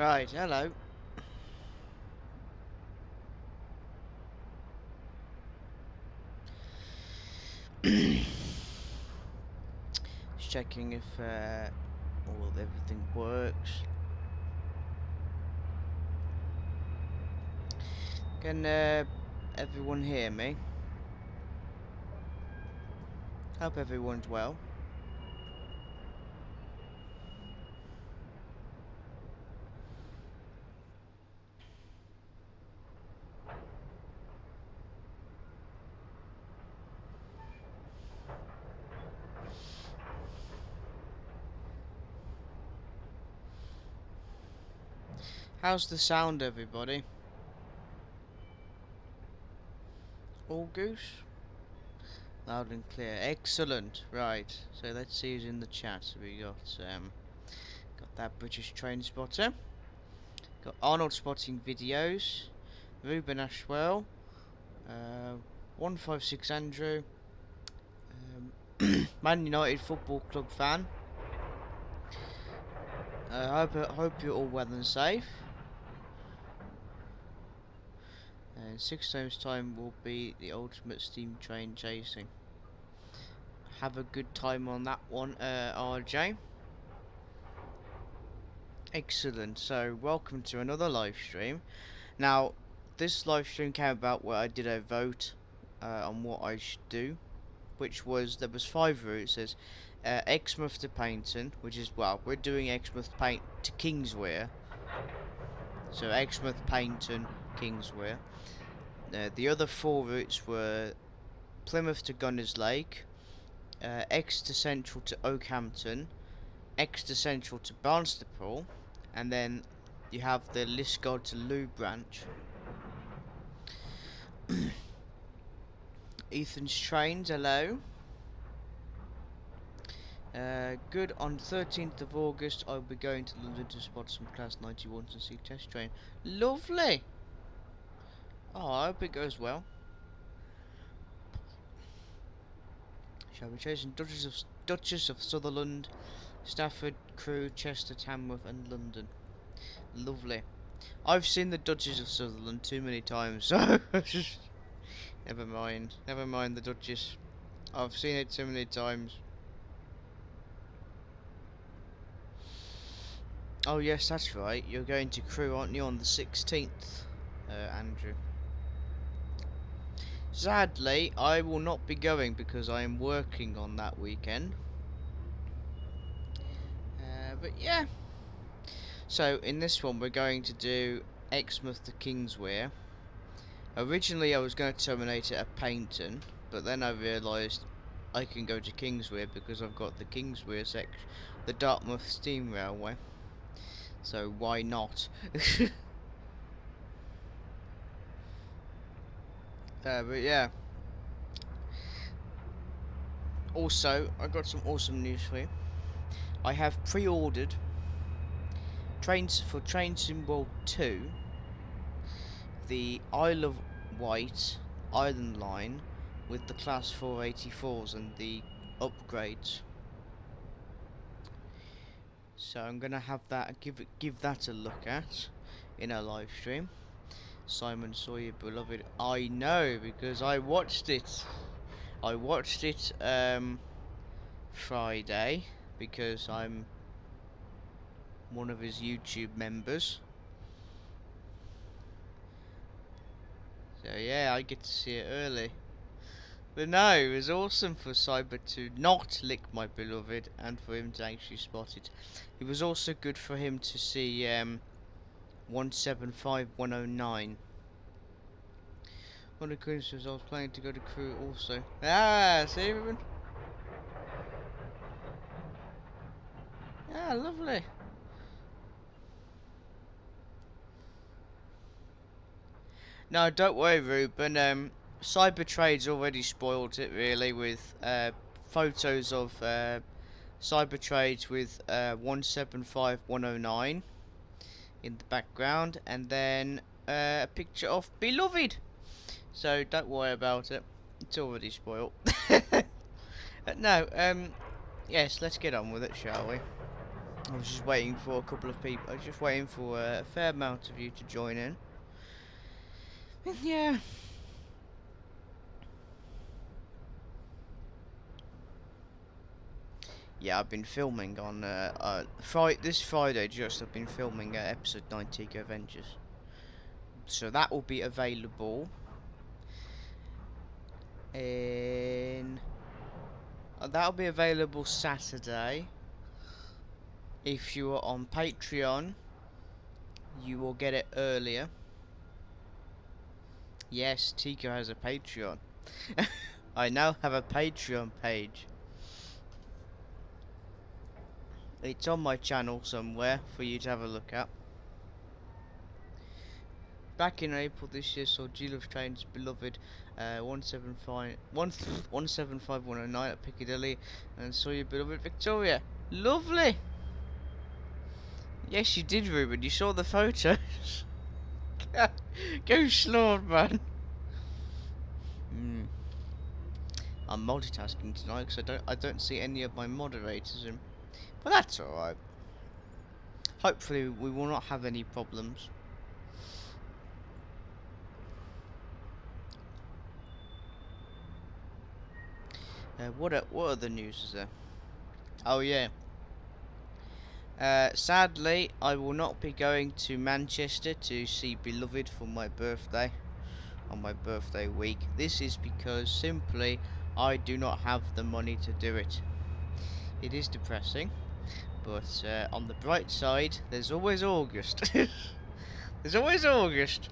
Right, hello. Just checking if everything works. Can everyone hear me? Hope everyone's well. How's the sound, everybody? All goose? Loud and clear. Excellent. Right. So let's see who's in the chat. So we got that British train spotter. Got Arnold spotting videos. Ruben Ashwell. 156 Andrew. Man United Football Club fan. Hope you're all well and safe. And 6 times time will be the ultimate steam train chasing. Have a good time on that one, RJ. Excellent. So welcome to another live stream. Now, this live stream came about where I did a vote on what I should do, which was there was 5 routes. There's Exmouth to Paignton, which is, well, we're doing Exmouth to Kingswear. So Exmouth, Paignton, Kingswear. The other 4 routes were Plymouth to Gunners Lake, Exeter Central to Oakhampton, Exeter Central to Barnstaple, and then you have the Liscard to Loo branch. Ethan's trains, hello. Good. On 13th of August, I'll be going to London to spot some Class 91s and see test train. Lovely. Oh, I hope it goes well. Shall be chasing Duchess of Sutherland, Stafford, Crewe, Chester, Tamworth, and London. Lovely. I've seen the Duchess of Sutherland too many times, so never mind. Never mind the Duchess. I've seen it too many times. Oh yes, that's right. You're going to Crewe, aren't you, on the 16th, Andrew? Sadly, I will not be going because I am working on that weekend. But yeah. So in this one, we're going to do Exmouth to Kingswear. Originally, I was going to terminate it at Paignton, but then I realised I can go to Kingswear because I've got the Kingswear section, the Dartmouth Steam Railway. So why not? But yeah. Also, I got some awesome news for you. I have pre-ordered Trains in World 2, the Isle of Wight Island line with the Class 484s and the upgrades. So I'm gonna have that give that a look at in a live stream. Simon Sawyer, beloved. I know because I watched it. I watched it Friday because I'm one of his YouTube members. So yeah, I get to see it early. But no, it was awesome for Cyber to not lick my beloved and for him to actually spot it. It was also good for him to see 175109. One of the coincidences, I was planning to go to Crewe also. Ah, see everyone? Ah, lovely. No, don't worry, Ruben. Cybertrade's already spoiled it, really, with photos of Cybertrades with 175109 in the background, and then a picture of Beloved. So don't worry about it. It's already spoiled. No, yes, let's get on with it, shall we? I was just waiting for a couple of people. I was just waiting for a fair amount of you to join in. And yeah. Yeah, I've been filming on this Friday. I've been filming episode 90 of Avengers, so that will be available in. That'll be available Saturday. If you are on Patreon, you will get it earlier. Yes, Tico has a Patreon. I now have a Patreon page. It's on my channel somewhere for you to have a look at. Back in April this year, saw Jill of Train's beloved 175109 at Piccadilly, and saw your beloved Victoria. Lovely! Yes, you did, Ruben. You saw the photos. Go Slord, man. I'm multitasking tonight because I don't see any of my moderators in. But that's alright. Hopefully we will not have any problems. What other news is there? Oh yeah. Sadly, I will not be going to Manchester to see Beloved for my birthday, on my birthday week. This is because simply I do not have the money to do it. It is depressing, but on the bright side, there's always August. There's always August.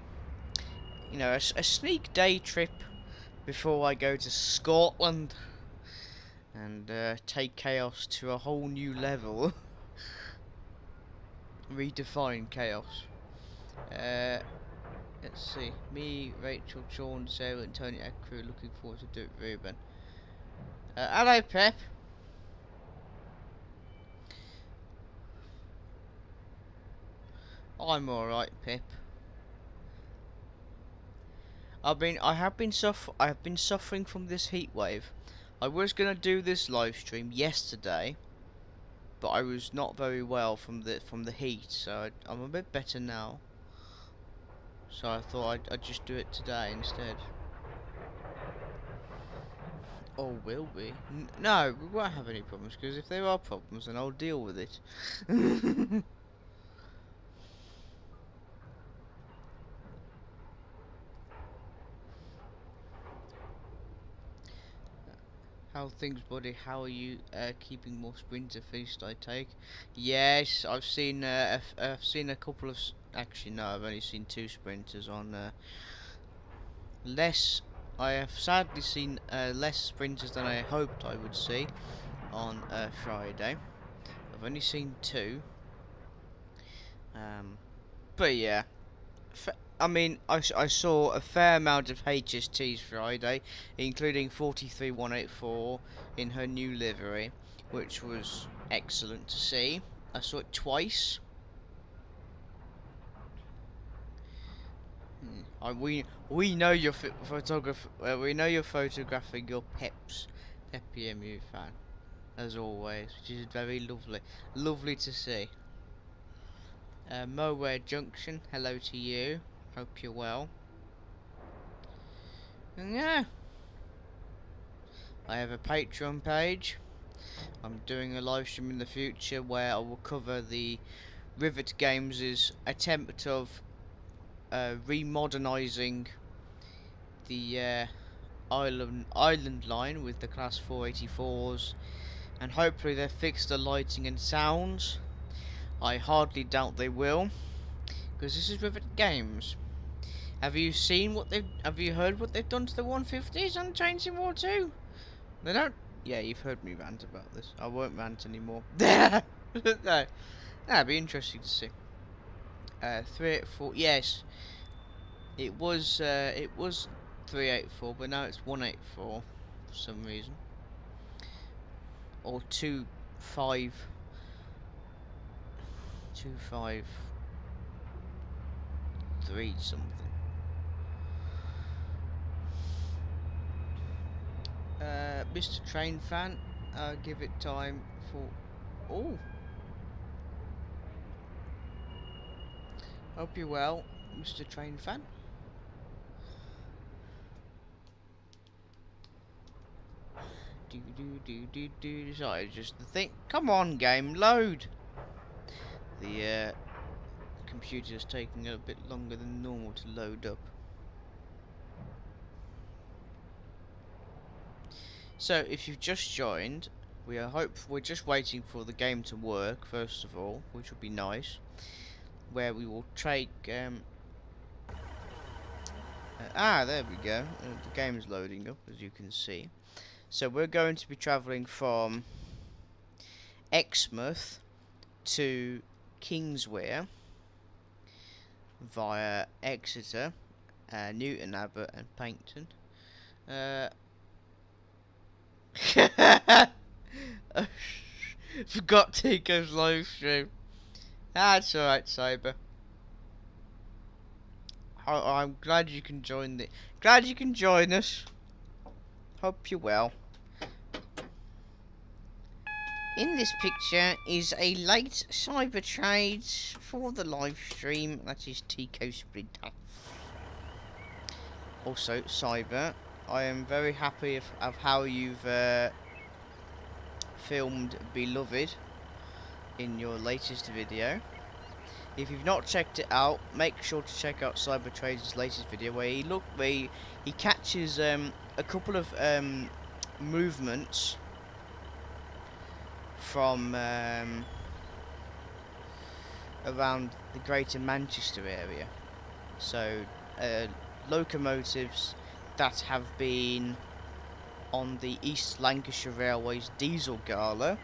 You know, a sneak day trip before I go to Scotland and take chaos to a whole new level. Redefine chaos. Let's see. Me, Rachel, Sean, Sarah, and Tony Crew looking forward to do it, Ruben. Hello, Pep. I'm alright, Pip. I have been suffering from this heat wave. I was gonna do this live stream yesterday, but I was not very well from the heat, so I'm a bit better now. So I thought I'd just do it today instead. Or will we? No, we won't have any problems, because if there are problems, then I'll deal with it. How things, buddy? How are you keeping more sprinter feast? I take. Yes, I've seen a couple of. Actually, no, I've only seen 2 sprinters on. Less. I have sadly seen less sprinters than I hoped I would see on Friday. I've only seen 2. But yeah. I mean, I saw a fair amount of HSTs Friday, including 43184 in her new livery, which was excellent to see. I saw it twice. We know you're we know you're photographing your PepMU fan, as always, which is very lovely to see. Moware Junction, hello to you. Hope you're well. And yeah, I have a Patreon page. I'm doing a live stream in the future where I will cover the Rivet Games' attempt of remodernising the island line with the Class 484s, and hopefully they've fixed the lighting and sounds. I hardly doubt they will, because this is Rivet Games. Have you heard what they've done to the 150s on Changing War 2? They don't. Yeah, you've heard me rant about this. I won't rant anymore. No, that'd be interesting to see. 384. Yes, it was 384, but now it's 184 for some reason, or 253 something. Mr. Train Fan, give it time for. Oh, Hope you're well, Mr. Train fan. Sorry, just the thing. Come on, game, load. The computer's taking a bit longer than normal to load up. So, if you've just joined, we're just waiting for the game to work first of all, which would be nice. Where we will take there we go. The game is loading up, as you can see. So we're going to be travelling from Exmouth to Kingswear via Exeter, Newton Abbot and Paignton. Forgot Tico's live stream. That's alright, Cyber. I'm glad you can join us. Hope you're well. In this picture is a late Cyber Trades for the live stream. That is Tico Sprinter. Also, Cyber, I am very happy of how you've filmed Beloved in your latest video. If you've not checked it out, make sure to check out Cyber Trades' latest video where he catches a couple of movements from around the Greater Manchester area. So locomotives that have been on the East Lancashire Railway's diesel gala.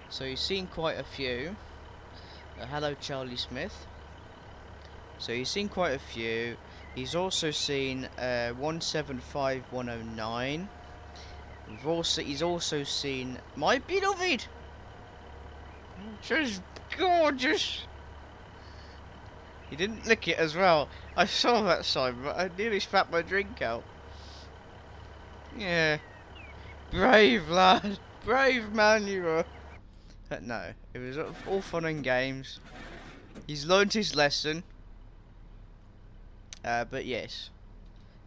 So you've seen quite a few. Hello, Charlie Smith. So he's seen quite a few. He's also seen 175109. He's also seen my beloved. Just gorgeous. He didn't lick it as well. I saw that sign, but I nearly spat my drink out. Yeah, brave lad, brave man you are. No, it was all fun and games. He's learnt his lesson. But yes,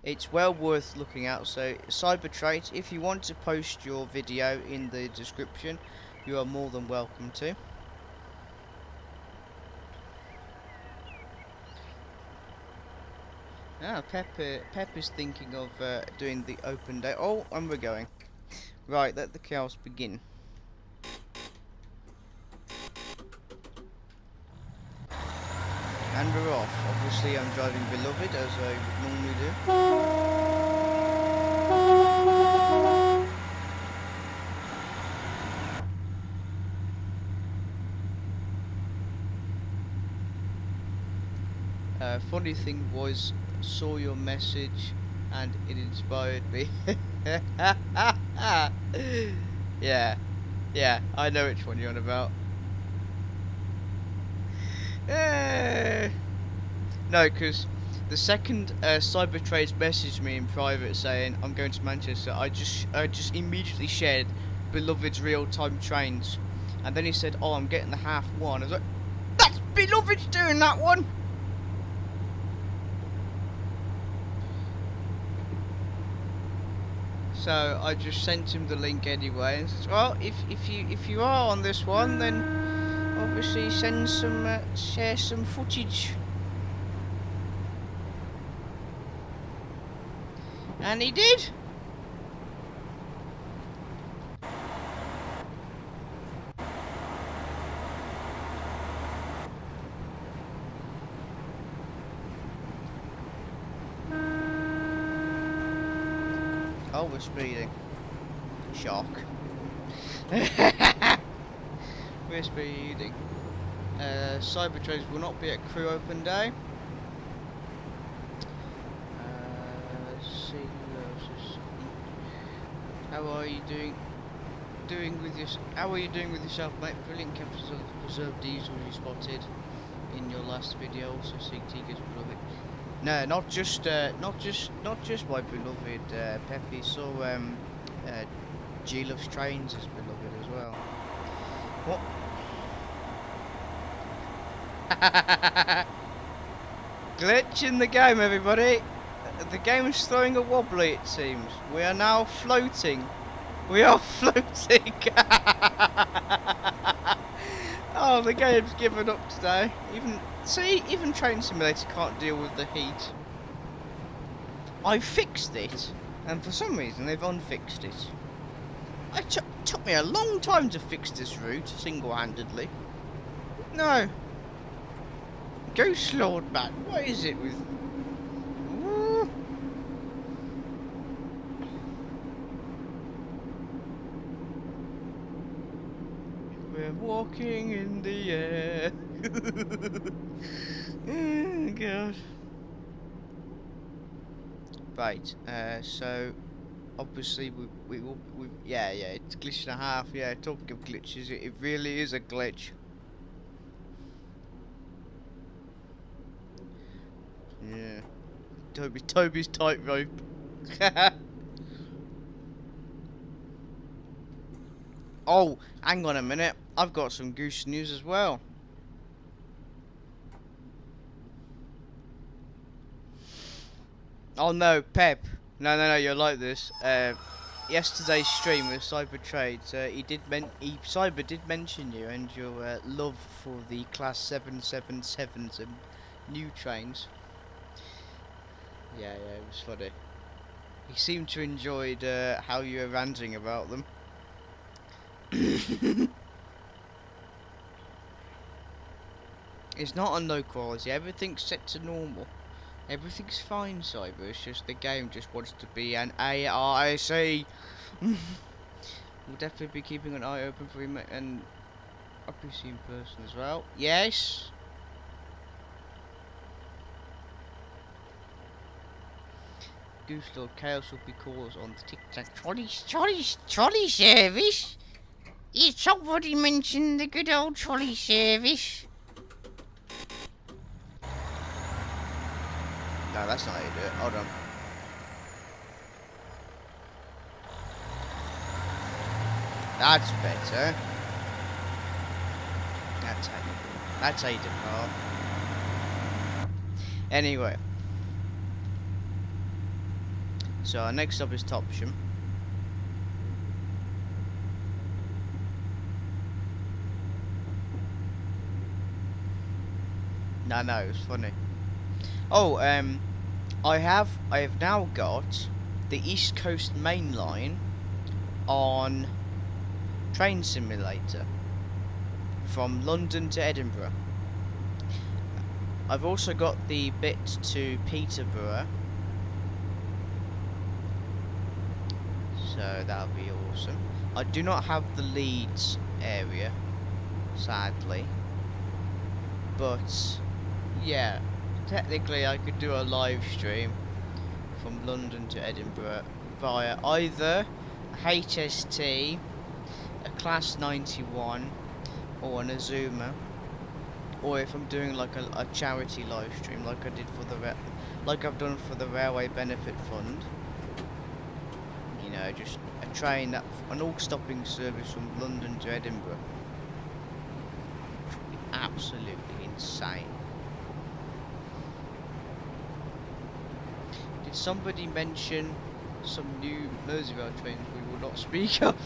it's well worth looking at. So, Cyber Trades, if you want to post your video in the description, you are more than welcome to. Pep is thinking of doing the open day. Oh, and we're going. Right, let the chaos begin. And we're off. Obviously I'm driving Beloved as I would normally do. Funny thing was, saw your message and it inspired me. Yeah, I know which one you're on about. No, because the second Cyber Trades messaged me in private saying I'm going to Manchester, I just immediately shared Beloved's real-time trains, and then he said, "Oh, I'm getting the half one." I was like, "That's Beloved's doing that one." So I just sent him the link anyway, and said, "Well, if you are on this one, then obviously send some share some footage." And he did. Oh, we're speeding. Shock. We're speeding. Cyber Trades will not be at crew open day. Let's see who else is. How are you doing with this? How are you doing with yourself, mate? Brilliant captains of preserved diesel you spotted in your last video. Also, Tico's beloved. No, not just my beloved Peppy. So G Loves Trains is beloved as well. What? Glitch in the game, everybody. The game is throwing a wobbly, it seems. We are now floating. We are floating. Oh, the game's given up today. Even Train Simulator can't deal with the heat. I fixed it, and for some reason they've unfixed it. It took me a long time to fix this route, single-handedly. No. Ghost Lord, man. What is it with... Ooh. We're walking in the air. Oh, God. Right, so... Obviously, yeah, it's a glitch and a half. Yeah, talking of glitches, it really is a glitch. Yeah, Toby's tightrope. Oh, hang on a minute. I've got some goose news as well. Oh no, Pep. No, you're like this. Yesterday's stream with Cyber Trades, Cyber did mention you and your love for the Class 777s and new trains. Yeah, it was funny. He seemed to enjoy how you were ranting about them. It's not on low quality, everything's set to normal. Everything's fine, Cyber, it's just the game just wants to be an ARC. We'll definitely be keeping an eye open for him and a PC in person as well. Yes! Goose Lord Chaos will be called on the tic-tac trolley service. Did somebody mention the good old trolley service? No, that's not how you do it. Hold on. That's better. That's how you depart. Anyway. So our next stop is Topsham. No, it was funny. Oh, I have now got the East Coast Main Line on Train Simulator from London to Edinburgh. I've also got the bit to Peterborough, so that'll be awesome. I do not have the Leeds area, sadly, but yeah, technically I could do a live stream from London to Edinburgh via either a HST, a Class 91 or an Azuma, or if I'm doing like a charity live stream like I did for like I've done for the Railway Benefit Fund. You know, just a train an all-stopping service from London to Edinburgh. Which would be absolutely insane. Did somebody mention some new Merseyrail trains we will not speak of?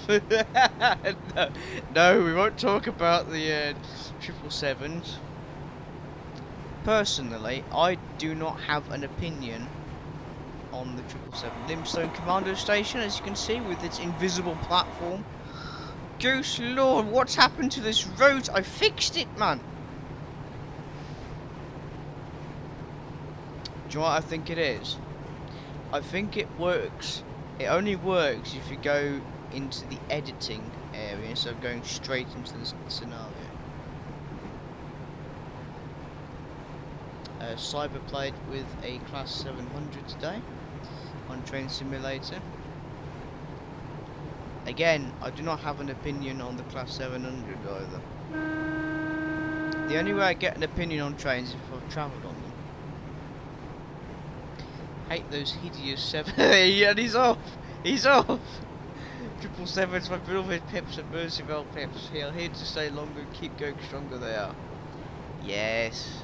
No, we won't talk about the 777s. Personally, I do not have an opinion on the 777. Limestone Commando Station, as you can see, with its invisible platform. Goose Lord, what's happened to this road? I fixed it, man. Do you know what I think it is? I think it works. It only works if you go into the editing area instead of going straight into the scenario. Cyber played with a Class 700 today on Train Simulator. Again, I do not have an opinion on the Class 700 either. The only way I get an opinion on trains is if I've travelled on them. Hate those hideous 7. And he's off! He's off! 777's my beloved pips and Merseyrail pips. Here to stay longer and keep going stronger they are. Yes.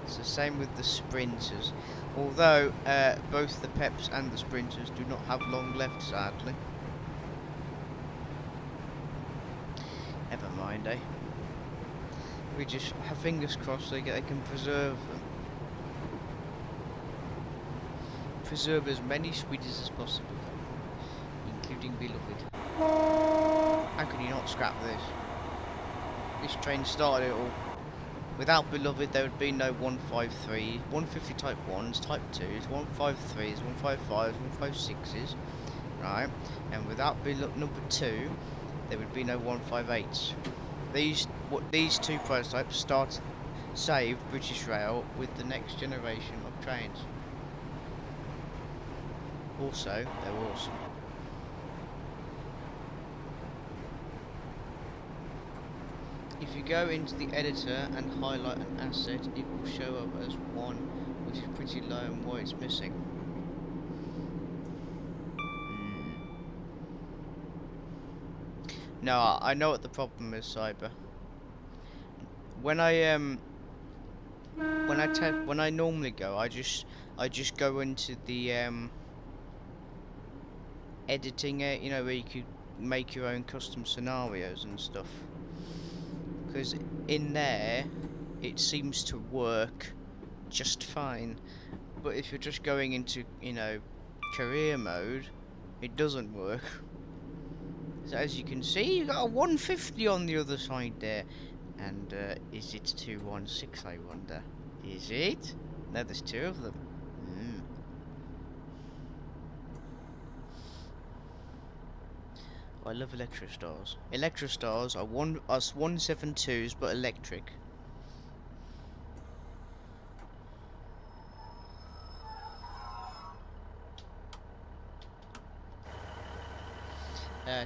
It's the same with the sprinters. Although both the peps and the sprinters do not have long left, sadly. Never mind, eh? We just have fingers crossed they can preserve them. Preserve as many sweeties as possible, including Beloved. How can you not scrap this? This train started it all. Without Beloved, there would be no 153, 150 Type 1s, Type 2s, 153s, 155s, 156s, right? And without number 2, there would be no 158s. These two prototypes saved British Rail with the next generation of trains. Also, they're awesome. If you go into the editor and highlight an asset, it will show up as one, which is pretty low and why it's missing. No, I know what the problem is, Cyber. When I normally go, I just go into the editing it, you know, where you could make your own custom scenarios and stuff. Because in there, it seems to work just fine. But if you're just going into, you know, career mode, it doesn't work. So as you can see, you got a 150 on the other side there. And is it 216, I wonder? Is it? No, there's two of them. I love Electrostars. Electrostars are 172s, but electric.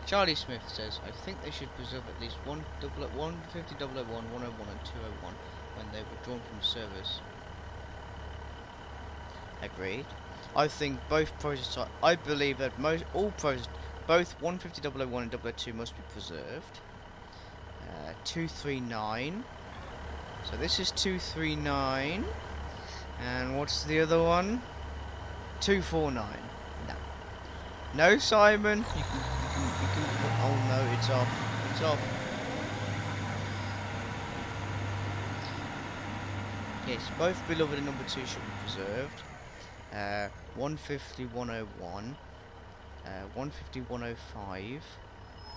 Charlie Smith says, I think they should preserve at least 150 001, 101 and 201 when they were drawn from service. Agreed. I think both prototypes, I believe that both 150 001 and 002 must be preserved. 239. So this is 239. And what's the other one? 249. No. No, Simon. You can. Oh no, it's off. It's off. Yes, both Beloved and number 2 should be preserved. 150 101. 150 105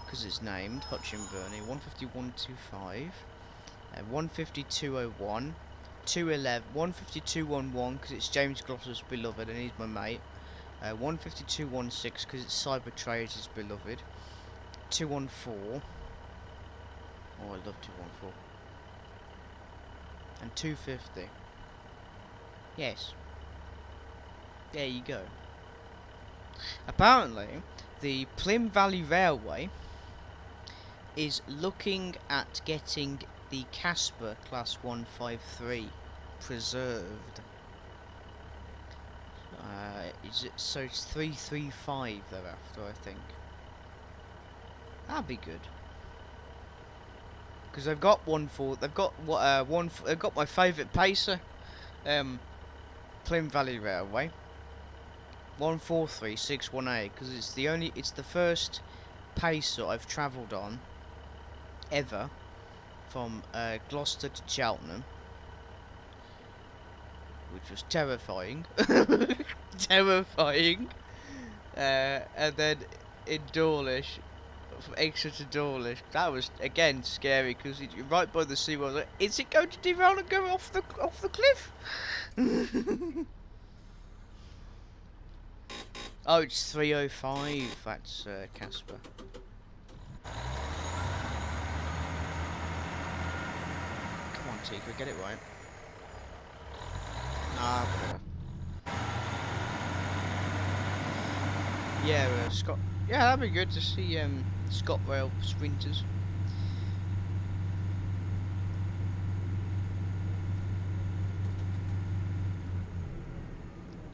because it's named Hutch and Burney. 150 125. 150 201. 211. 150 211 because it's James Glosser's Beloved and he's my mate. 150 216 because it's Cyber Trade's Beloved. 214. Oh, I love 214. And 250. Yes. There you go. Apparently, the Plym Valley Railway is looking at getting the Casper Class 153 preserved. So it's 335 they're after, I think. That'd be good. Because they've got they've got my favourite pacer, Plym Valley Railway. 143618 because it's the first pacer I've travelled on ever from Gloucester to Cheltenham, which was terrifying. Terrifying. And then in Dawlish, from Exeter to Dawlish, that was again scary because you're right by the sea. I was like, is it going to derail and go off the cliff? Oh, it's 305. That's Casper. Come on, Tika, get it right. Ah, whatever. Yeah, Scott. Yeah, that'd be good to see ScotRail sprinters.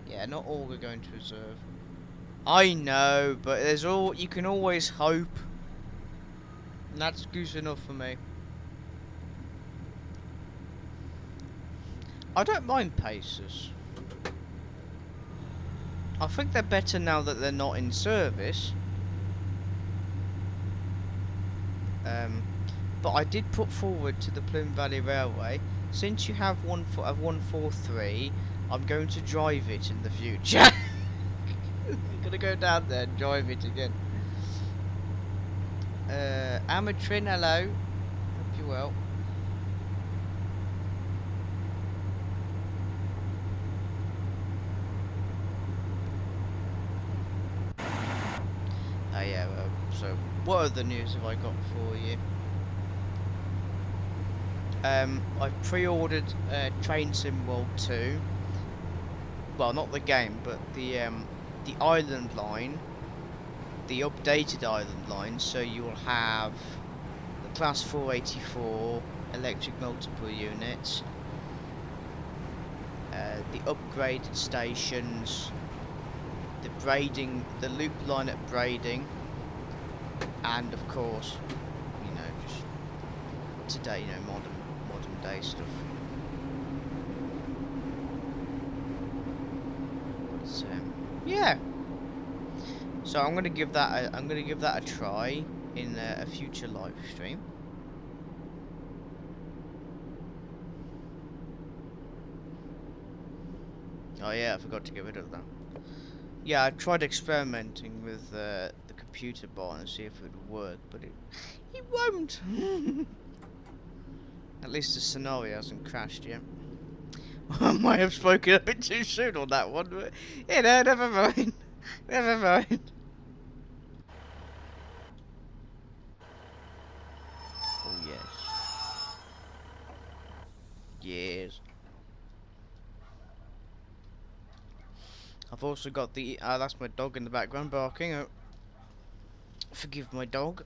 Yeah, not all we're going to reserve. I know, but you can always hope. And that's goose enough for me. I don't mind Pacers. I think they're better now that they're not in service. But I did put forward to the Plym Valley Railway, since you have a 143, I'm going to drive it in the future. I'm gonna go down there and drive it again. Amatrin, hello. Hope you well. Oh yeah, so what other news have I got for you? I pre-ordered Train Sim World 2. Well, not the game, but the island line, the updated island line. So you'll have the Class 484 electric multiple units, the upgraded stations, the braiding, the loop line at braiding, and of course, you know, just today, you know, modern day stuff. So yeah, so I'm gonna give that a try in a future live stream. Oh yeah, I forgot to get rid of that. Yeah, I tried experimenting with the computer bot and see if it would work, but it won't. At least the scenario hasn't crashed yet. I might have spoken a bit too soon on that one, but you know, never mind. Never mind. Oh yes. Yes. I've also got the that's my dog in the background barking. Oh, forgive my dog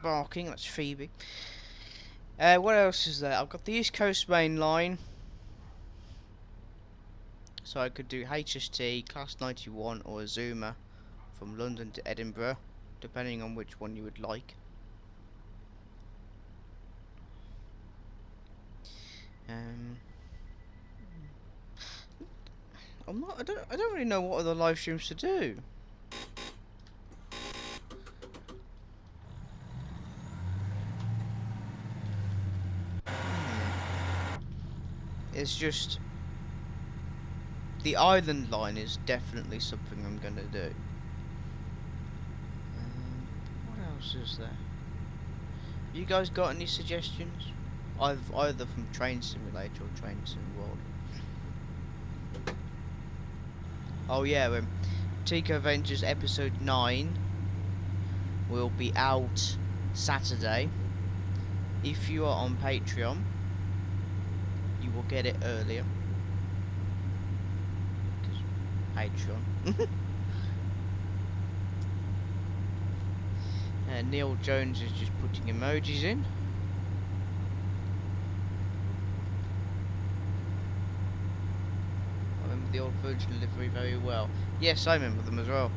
barking. That's Phoebe. What else is there? I've got the East Coast Main Line. So I could do HST, Class 91 or Azuma from London to Edinburgh, depending on which one you would like. I don't really know what other live streams to do. It's just the island line is definitely something I'm gonna do. What else is there? You guys got any suggestions? Either from Train Simulator or Train Sim World. Oh yeah, Tico Avengers episode 9 will be out Saturday. If you are on Patreon, you will get it earlier. Patreon. Neil Jones is just putting emojis in. I remember the old Virgin livery very well. Yes, I remember them as well.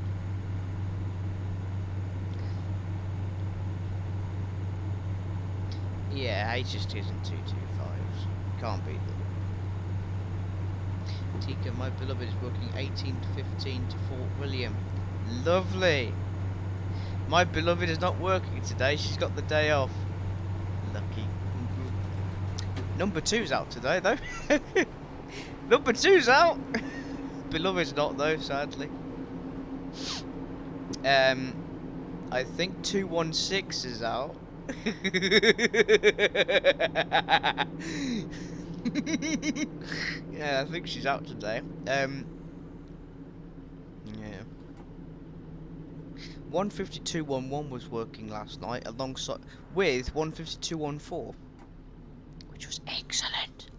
Yeah, HSTs and 225s. Can't beat them. Tika, my beloved, is working 18 to 15 to Fort William. Lovely. My beloved is not working today. She's got the day off. Lucky. Number 2's out today, though. Number 2's out. Beloved's not, though, sadly. I think 216 is out. Yeah, I think she's out today. Yeah. 152.11 was working last night alongside with 152.14, which was excellent.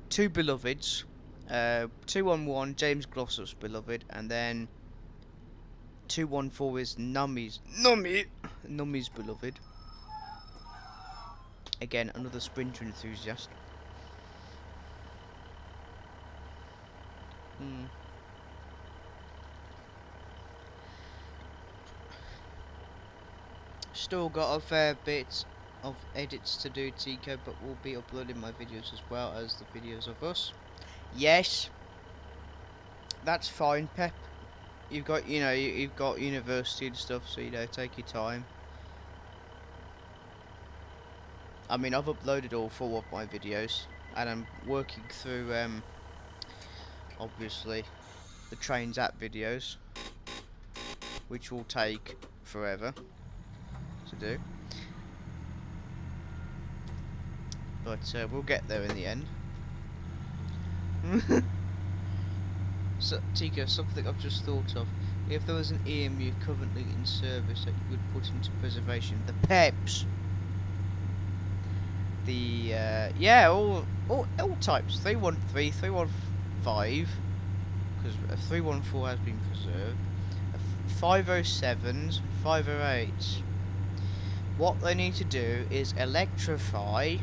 Two beloveds, 211 James Glossop's beloved, and then 214 is Nummy's beloved. Again, another sprinter enthusiast. Still got a fair bit of edits to do, Tico, but we'll be uploading my videos as well as the videos of us. Yes, that's fine, Pep. You've got, you know, you've got university and stuff, so you know, take your time. I mean, I've uploaded all 4 of my videos, and I'm working through, obviously, the Trains app videos, which will take forever to do. But we'll get there in the end. So, Tico, something I've just thought of. If there was an EMU currently in service that you would put into preservation, the PEPs. The yeah, all types. 313, 315, because 314 has been preserved. 507s, 508s. What they need to do is electrify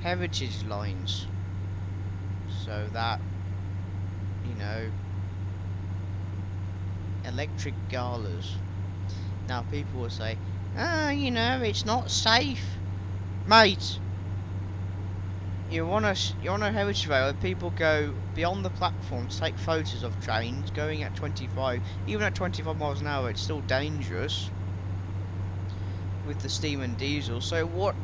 heritage lines, so that, you know, electric galas. Now people will say, you know, it's not safe. Mate, you're on a heritage rail and people go beyond the platform to take photos of trains going at 25, even at 25 miles an hour, it's still dangerous with the steam and diesel. So what?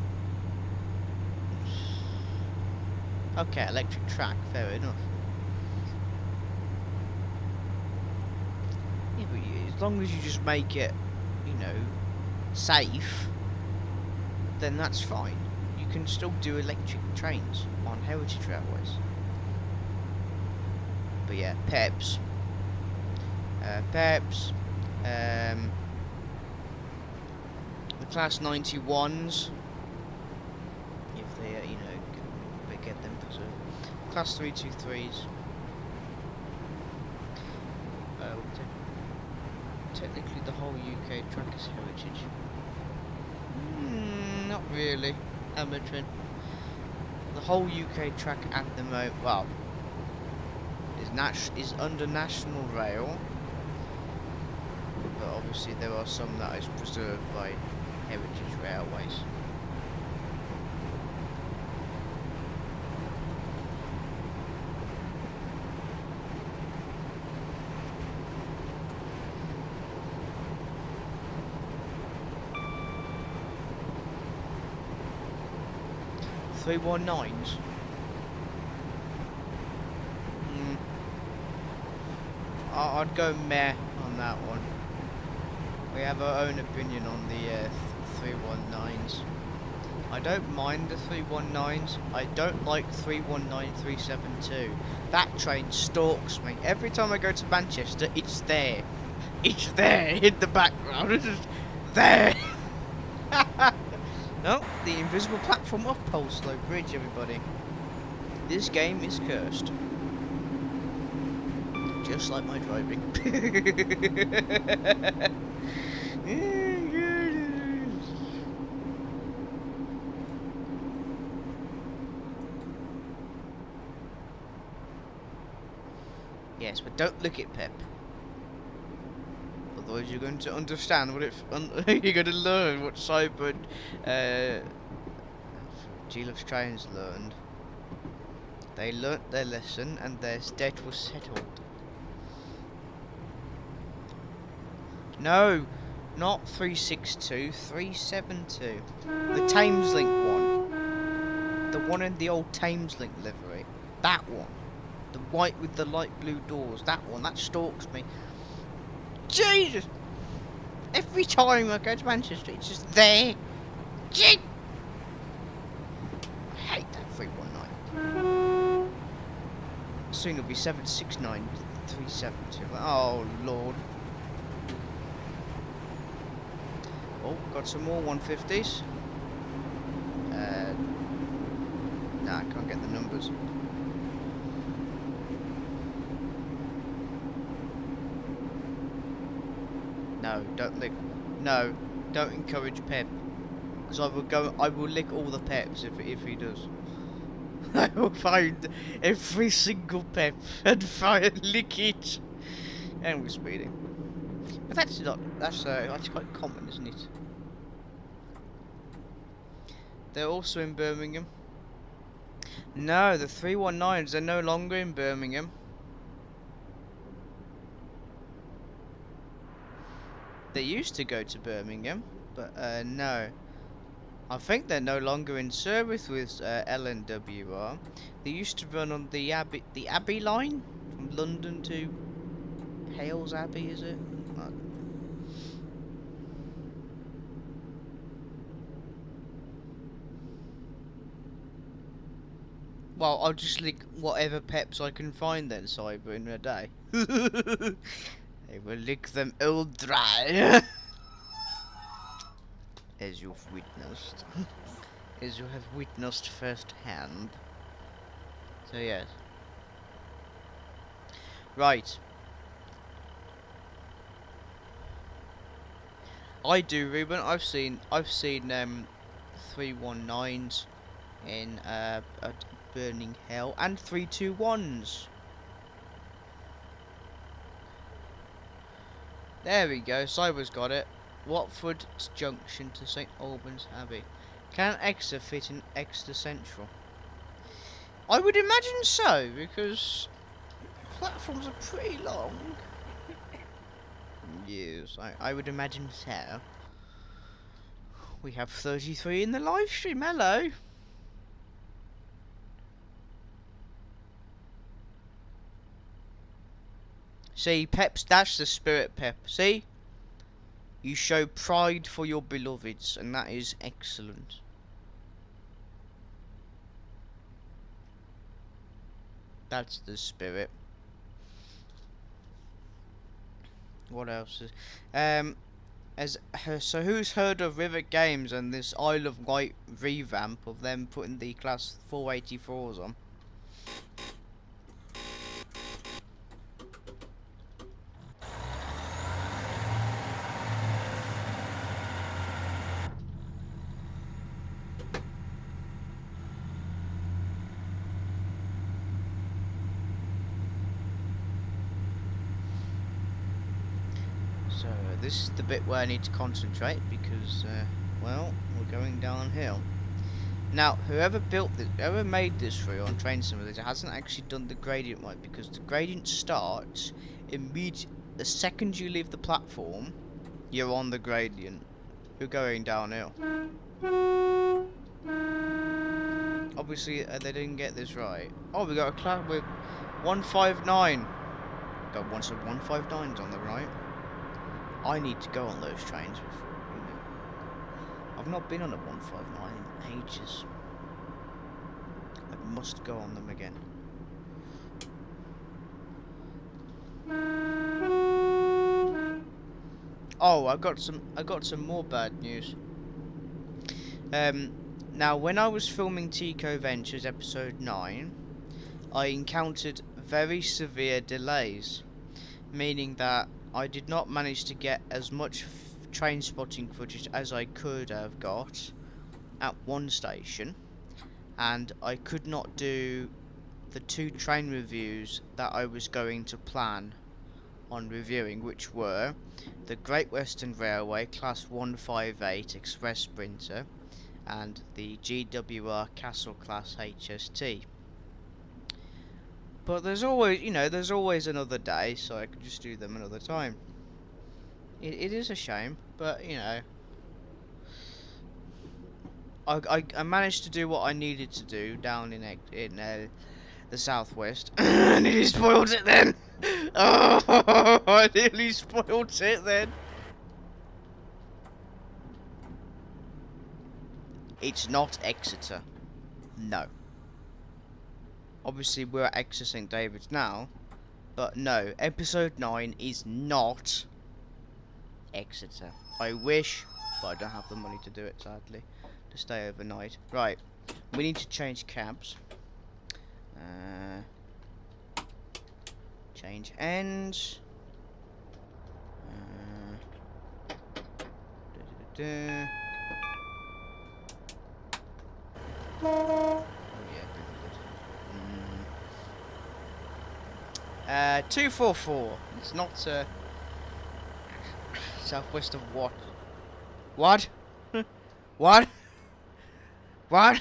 Okay, electric track, fair enough. Yeah, but as long as you just make it, you know, safe, then that's fine. You can still do electric trains on heritage railways. But yeah, PEPs. The class 91s, if they, you know, they get them preserved. Class 323s. Technically, the whole UK track is heritage. Not really. Amateur. The whole UK track at the moment, well, is under National Rail, but obviously there are some that is preserved by Heritage Railways. Three 1.9s. I'd go meh on that one. We have our own opinion on the 319s. I don't mind the 319s. I don't like 319-372. That train stalks me. Every time I go to Manchester, it's there. It's there in the background. It's just there. No, the invisible platform of Poleslow Bridge, everybody. This game is cursed. Just like my driving. Yes, but don't look at Pep. Otherwise you're going to understand what you're going to learn what Cyber G-Love's Trains learned. They learnt their lesson and their debt was settled. No, not 362, 372. The Thameslink one. The one in the old Thameslink livery. That one. The white with the light blue doors. That one. That stalks me. Jesus! Every time I go to Manchester, it's just there. Gee! I hate that 319. Soon it'll be 769, 372. Oh, Lord. Oh, got some more 150s. Nah, I can't get the numbers. No, don't lick. No, don't encourage Pep. Because I will lick all the Peps if he does. I will find every single Pep and try and lick it. And we're speeding. But that's quite common, isn't it? They're also in Birmingham. No, the 319s, they're no longer in Birmingham. They used to go to Birmingham, but no. I think they're no longer in service with LNWR. They used to run on the Abbey line from London to Hales Abbey, is it? Well, I'll just lick whatever peps I can find then, Cyber, in a day. I will lick them all dry. As you've witnessed. As you have witnessed firsthand. So yes. Right. I do, Ruben. I've seen 319s in Burning Hell and 321s. There we go. Cyber's got it. Watford Junction to St Albans Abbey. Can Exeter fit in Exeter Central? I would imagine so, because platforms are pretty long. Yes, I would imagine so. We have 33 in the live stream. Hello. See, Pep's, that's the spirit, Pep. See? You show pride for your beloveds, and that is excellent. That's the spirit. What else is... so who's heard of River Games and this Isle of Wight revamp of them putting the class 484s on? So this is the bit where I need to concentrate because, well, we're going downhill. Now, whoever made this for you on Train Simulator hasn't actually done the gradient right, because the gradient starts immediately the second you leave the platform. You're on the gradient. You're going downhill. Obviously, they didn't get this right. Oh, we got a class with 159. Got some 159s on the right. I need to go on those trains before, you know. I've not been on a 159 in ages. I must go on them again. Oh, I got some more bad news. Now when I was filming Tico Ventures episode 9, I encountered very severe delays, meaning that I did not manage to get as much train spotting footage as I could have got at one station, and I could not do the 2 train reviews that I was going to plan on reviewing, which were the Great Western Railway Class 158 Express Sprinter and the GWR Castle Class HST. But there's always, you know, there's always another day, so I could just do them another time. It is a shame, but you know, I managed to do what I needed to do down in the southwest, and nearly spoiled it then. Oh, I nearly spoiled it then. It's not Exeter. No. Obviously, we're at Exeter St David's now, but no, episode 9 is not Exeter. I wish, but I don't have the money to do it, sadly, to stay overnight. Right, we need to change cabs. Change ends. Oh yeah, good. 244. It's not southwest of what? What? What? What?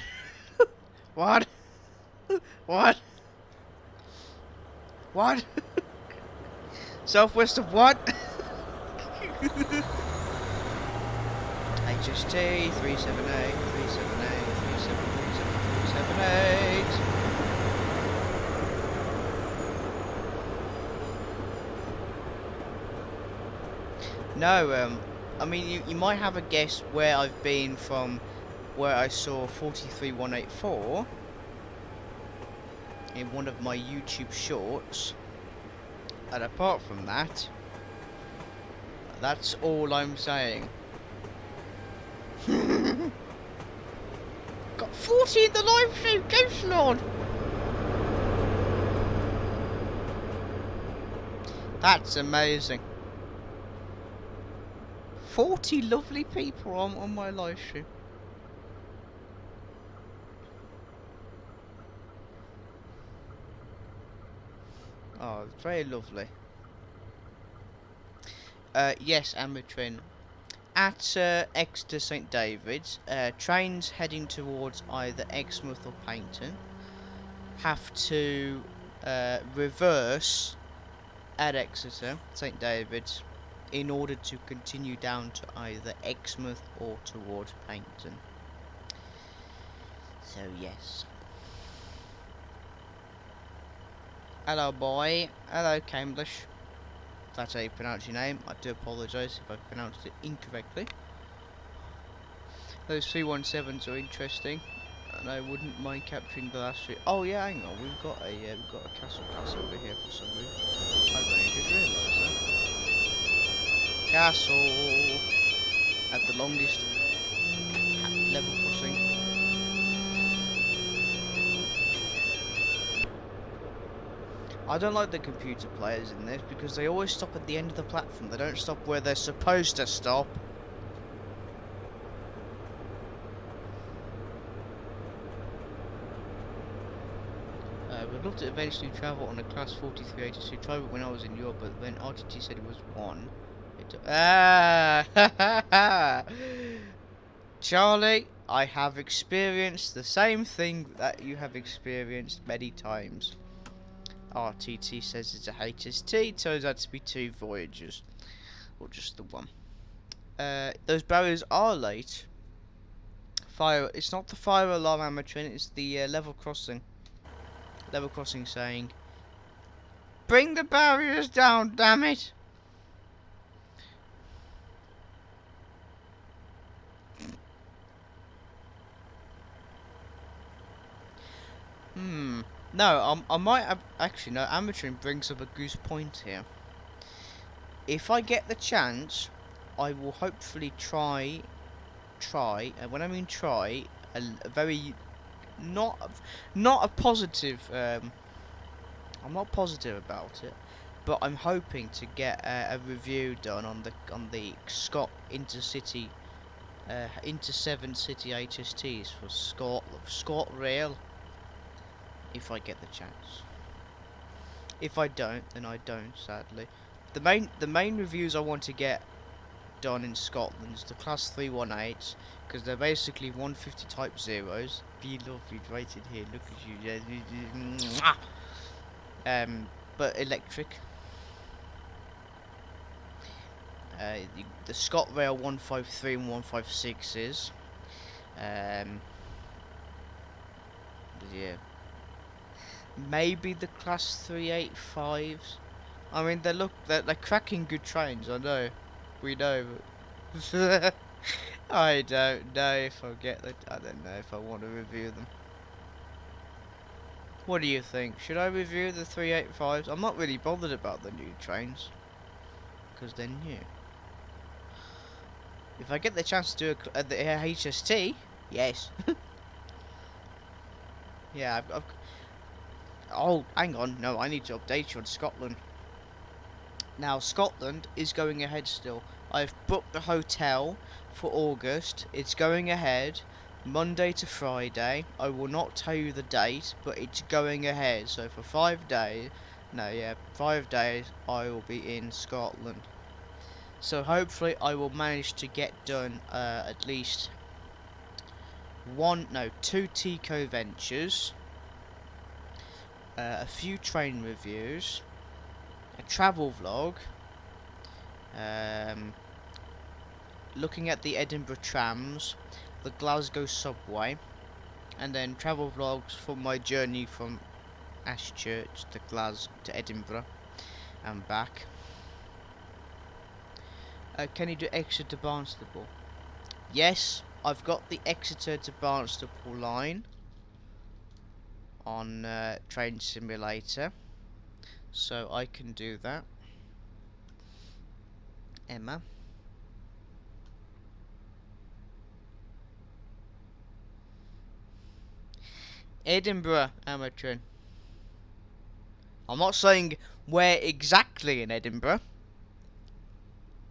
What? What? What? Southwest of what? HST 378 378 378. No, I mean, you might have a guess where I've been from, where I saw 43184 in one of my YouTube shorts, and apart from that, that's all I'm saying. Got 40 in the live stream, Ghost Lord! That's amazing. 40 lovely people on my live stream. Oh, very lovely. Yes, Amatrin. At Exeter St David's, trains heading towards either Exmouth or Paignton have to reverse at Exeter St David's in order to continue down to either Exmouth or towards Paignton. So yes. Hello boy, hello Cambridge. If that's how you pronounce your name, I do apologise if I pronounced it incorrectly. Those 317s are interesting, and I wouldn't mind capturing the last three. Oh yeah, hang on, we've got a castle pass over here for some reason. I've only just realised that. Castle at the longest level crossing. I don't like the computer players in this because they always stop at the end of the platform. They don't stop where they're supposed to stop. We'd love to eventually travel on a class 4382. Tried it when I was in Europe, but when RTT said it was 1, Charlie, I have experienced the same thing that you have experienced many times. RTT says it's a HST, turns out to be 2 Voyagers. Or just the one. Those barriers are late. It's not the fire alarm amateur, it's the level crossing. Level crossing saying, bring the barriers down, damn it! No, I might have... Actually, no, Amatrin brings up a goose point here. If I get the chance, I will hopefully try, and when I mean try, a very... Not a positive... I'm not positive about it, but I'm hoping to get a review done on the Scott Intercity... Inter-7 City HSTs for ScotRail. If I get the chance. If I don't, then I don't, sadly. The main reviews I want to get done in Scotland is the class 318s, because they're basically 150 type zeros. Be lovely right in here, look at you. But electric. The ScotRail 153 and 156s. Yeah. Maybe the class 385s. I mean, they're cracking good trains. I know, we know. But I don't know if I'll get the. I don't know if I want to review them. What do you think? Should I review the 385s? I'm not really bothered about the new trains because they're new. If I get the chance to do the HST, yes. Yeah, I've oh, hang on. No, I need to update you on Scotland. Now, Scotland is going ahead still. I've booked the hotel for August. It's going ahead Monday to Friday. I will not tell you the date, but it's going ahead. So for 5 days, 5 days, I will be in Scotland. So hopefully I will manage to get done at least two Tico Ventures, a few train reviews, a travel vlog, looking at the Edinburgh trams, the Glasgow subway, and then travel vlogs from my journey from Ashchurch to Edinburgh and back. Can you do Exeter to Barnstaple? Yes, I've got the Exeter to Barnstaple line on Train Simulator, so I can do that. Emma. Edinburgh, amateur. I'm not saying where exactly in Edinburgh.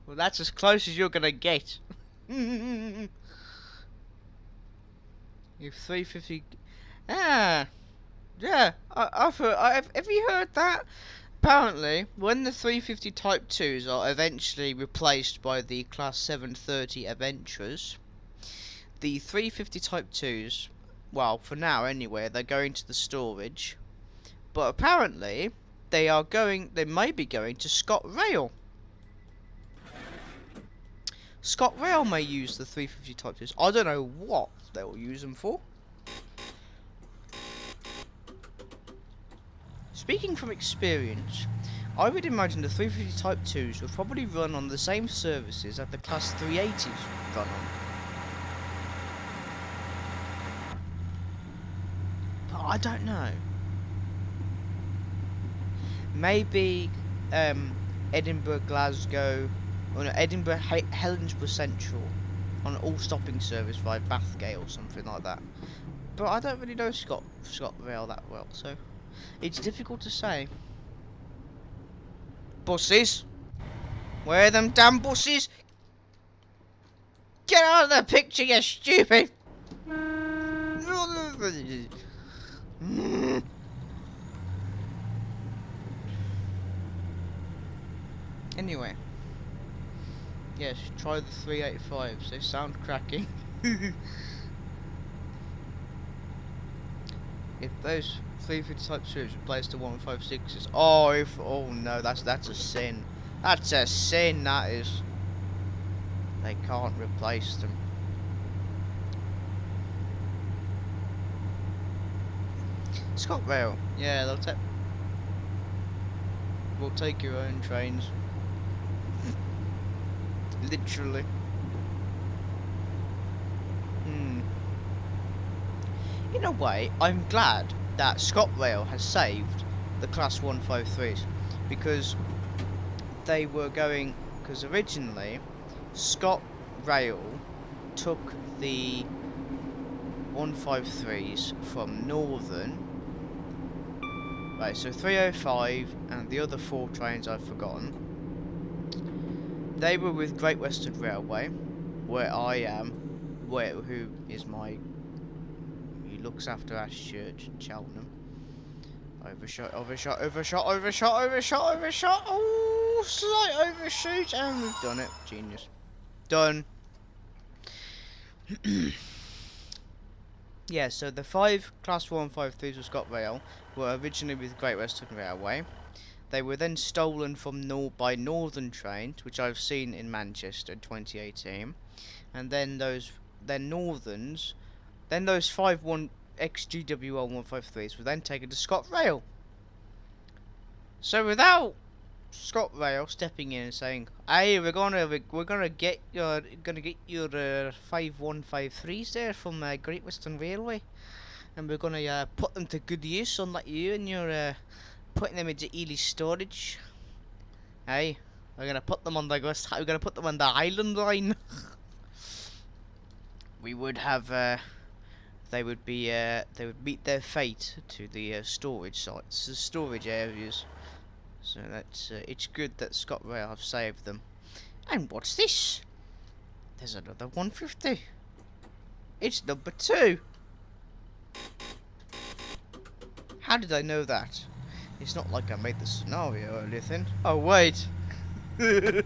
Well, that's as close as you're gonna get. If 350. Ah, yeah. Have you heard that? Apparently, when the 350 Type 2s are eventually replaced by the Class 730 Adventurers, the 350 Type 2s, well, for now anyway, they're going to the storage. But apparently, they may be going to ScotRail. ScotRail may use the 350 Type 2s. I don't know what they will use them for. Speaking from experience, I would imagine the 350 Type 2s will probably run on the same services that the Class 380s run on. But I don't know. Maybe Edinburgh, Glasgow, or no, Edinburgh, Helensburgh Central on an all-stopping service via Bathgate or something like that. But I don't really know ScotRail that well, so it's difficult to say. Buses? Where are them damn buses? Get out of the picture, you stupid! Anyway. Yes, try the 385s, they sound cracking. If those 350 Type 2s replace the 156s, oh no, that's a sin. That's a sin, that is. They can't replace them. ScotRail, yeah, we'll take your own trains. Literally. In a way, I'm glad that ScotRail has saved the Class 153s, because they were going. Because originally, ScotRail took the 153s from Northern. Right, so 305 and the other 4 trains I've forgotten. They were with Great Western Railway, where I am, who looks after Ashchurch and Cheltenham. Overshot. Oh, slight overshoot, and we've done it. Genius. Done. Yeah, so the 5 Class 153s of ScotRail were originally with Great Western Railway. They were then stolen from by Northern Trains, which I've seen in Manchester in 2018, and then those 5 XGWL 153s were then taken to ScotRail. So without ScotRail stepping in and saying, "Hey, we're gonna get your 5153s there from Great Western Railway, and we're gonna put them to good use, unlike you and your putting them into Ely storage. Hey, we're gonna put them on the Island Line." We would have they would meet their fate to the storage sites, the storage areas. So that's it's good that ScotRail have saved them. And what's this? There's another 150. It's number 2. How did I know that? It's not like I made the scenario or anything. Oh wait. It's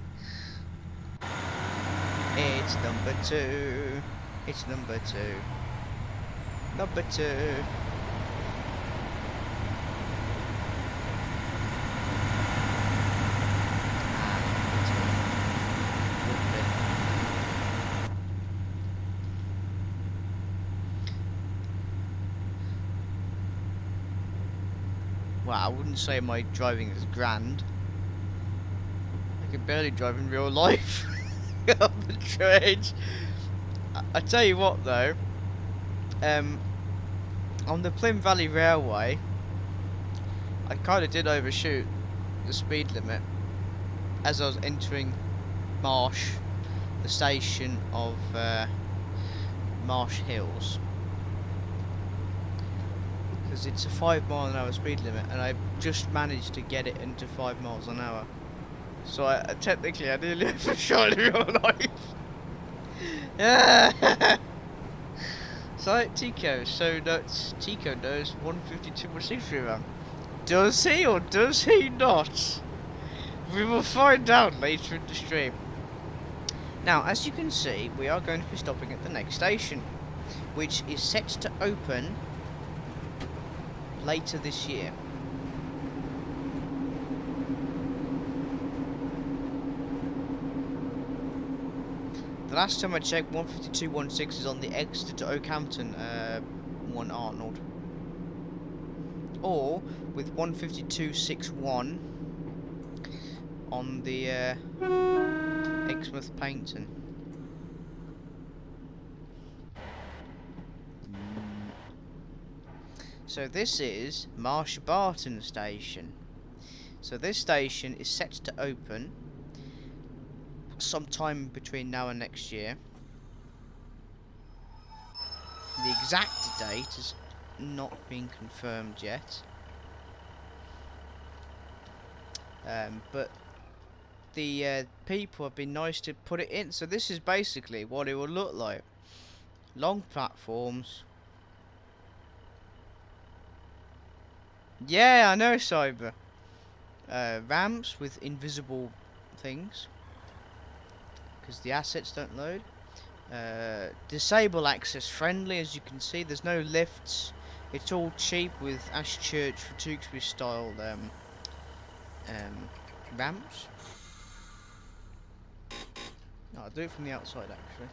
number 2. It's number 2. Number 2. Well, I wouldn't say my driving is grand. I can barely drive in real life on the trains. I tell you what though, on the Plym Valley Railway, I kind of did overshoot the speed limit as I was entering Marsh, the station of Marsh Hills. Because it's a 5-mile-an-hour speed limit, and I just managed to get it into 5 miles an hour. So technically, I nearly overshot in real life. Yeah. So Tico, so nuts. Tico knows 152.63 run. Does he or does he not? We will find out later in the stream. Now, as you can see, we are going to be stopping at the next station, which is set to open later this year. The last time I checked, 152.16 is on the Exeter to Oakhampton one Arnold, or with 152.61 on the Exmouth Paignton. So this is Marsh Barton station. So this station is set to open sometime between now and next year. The exact date has not been confirmed yet. But the people have been nice to put it in. So this is basically what it will look like. Long platforms. Yeah, I know, Cyber. Ramps with invisible things, because the assets don't load. Disable access friendly, as you can see. There's no lifts. It's all cheap with Ashchurch for Tewkesbury style ramps. No, I'll do it from the outside actually.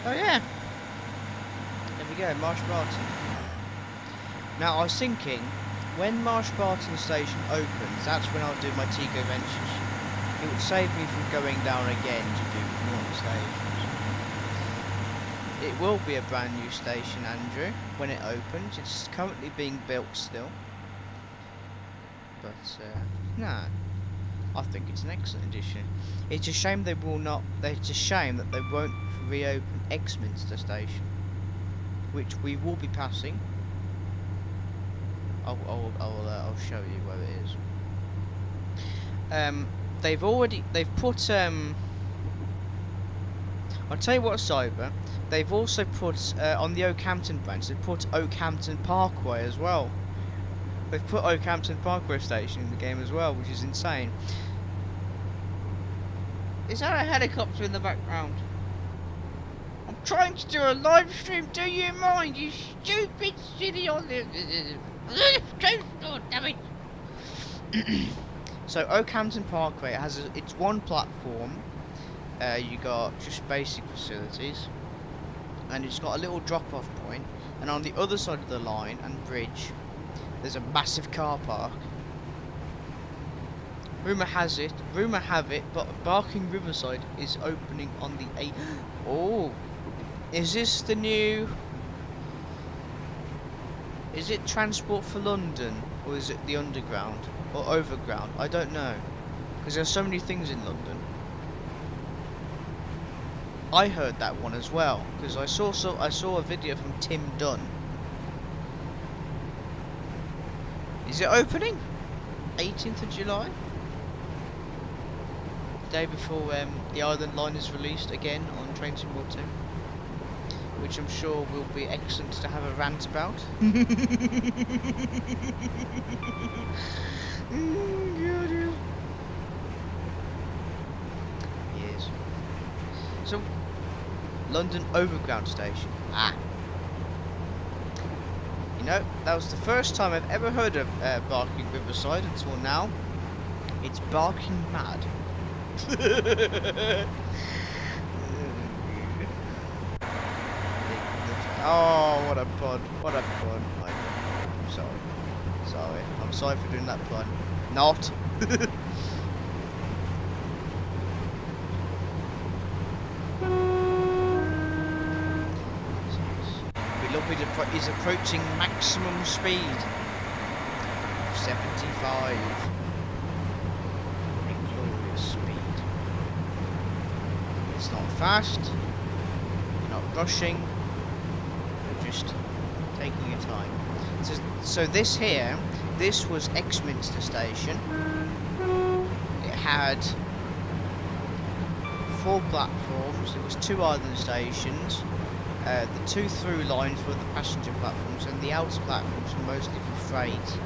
Oh yeah, there we go, Marsh Barton. Now I was thinking, when Marsh Barton station opens, that's when I'll do my Tico Ventures. It would save me from going down again to do more stations. It will be a brand new station, Andrew, when it opens. It's currently being built still. But, nah. I think it's an excellent addition. It's a shame they will not. It's a shame that they won't reopen Exminster Station, which we will be passing. I'll show you where it is. They've put I'll tell you what, Cyber. They've also put on the Oakhampton branch. They've put Oakhampton Parkway as well. They've put Oakhampton Parkway station in the game as well, which is insane. Is that a helicopter in the background? I'm trying to do a live stream. Do you mind, you stupid silly on the damn it. So Oakhampton Parkway has it's one platform. You got just basic facilities, and it's got a little drop-off point. And on the other side of the line and bridge, there's a massive car park. Rumour have it, but Barking Riverside is opening on the 8th. Oh, is this the new? Is it Transport for London, or is it the Underground or Overground? I don't know, because there's so many things in London. I heard that one as well, because I saw a video from Tim Dunn. Is it opening? 18th of July? The day before the Island Line is released again on Train Sim World 2. Which I'm sure will be excellent to have a rant about. Yes. So, London Overground Station. Ah. You know, that was the first time I've ever heard of Barking Riverside until now. It's barking mad. Oh, what a pun. What a pun. I'm sorry. Sorry. I'm sorry for doing that pun. Not. Beloved is approaching maximum speed. 75. A glorious speed. It's not fast. You're not rushing. You're just taking your time. So this here, this was Exminster Station. It had 4 platforms. There was 2 island stations. The 2 through lines were the passenger platforms, and the outer platforms were mostly for freight.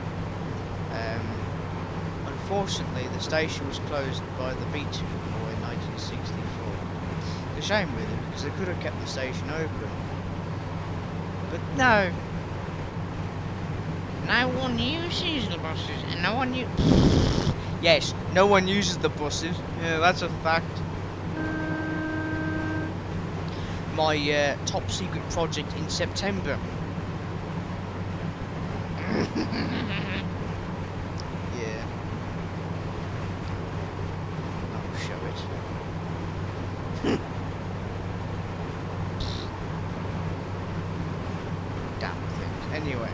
Unfortunately, the station was closed by the Beach War in 1964. It's a shame, really, because they could have kept the station open. But no. No one uses the buses, and no one Yes, no one uses the buses. Yeah, that's a fact. My top secret project in September. Yeah. I'll show it. Damn things. Anyway.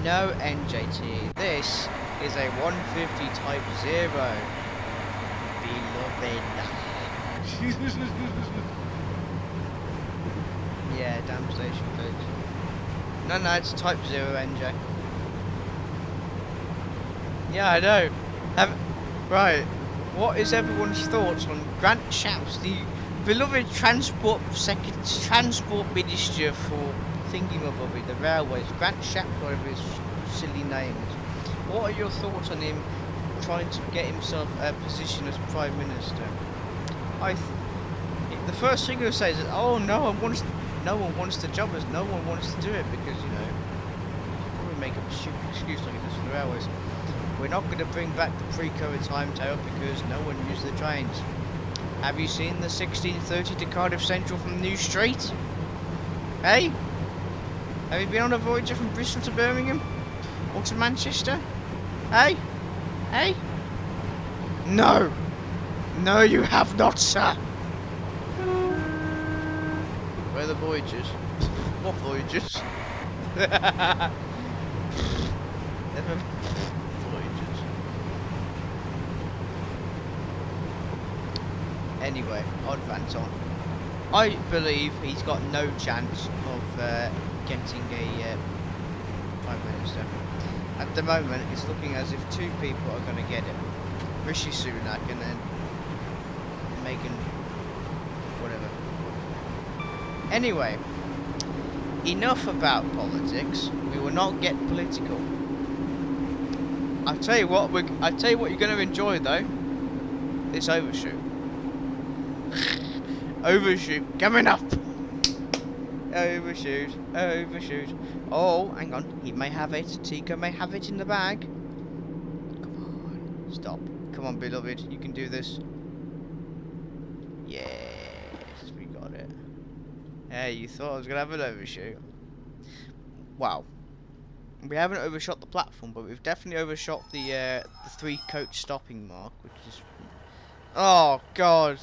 No NJT. This is a 150 Type 0. Beloved. Yeah, damn station coach. No, it's Type 0 NJ. Yeah, I know. Right. What is everyone's thoughts on Grant Shapps, the beloved transport minister for thingamabobby, the railways, Grant Shapps, whatever his silly name is. What are your thoughts on him trying to get himself a position as Prime Minister? The first thing he'll say is that, oh, no one wants the job, as no one wants to do it because, you know, probably make up a stupid excuse like this for the railways. We're not going to bring back the pre-COVID timetable because no one used the trains. Have you seen the 16:30 to Cardiff Central from New Street? Hey? Have you been on a Voyager from Bristol to Birmingham? Or to Manchester? Hey? Hey? No! No, you have not, sir! Where are the Voyagers? What Voyagers? Never Voyagers. Anyway, I'll advance on. I believe he's got no chance of getting a Prime Minister. At the moment, it's looking as if 2 people are going to get it. Rishi Sunak and then Megan, whatever. Anyway, enough about politics. We will not get political. I'll tell you what you're going to enjoy though. This overshoot. Overshoot coming up. Overshoot. Oh, hang on. He may have it. Tico may have it in the bag. Come on. Stop. Come on, beloved. You can do this. Yes, we got it. Hey, you thought I was going to have an overshoot? Wow. We haven't overshot the platform, but we've definitely overshot the 3-coach stopping mark, which is... Oh, God.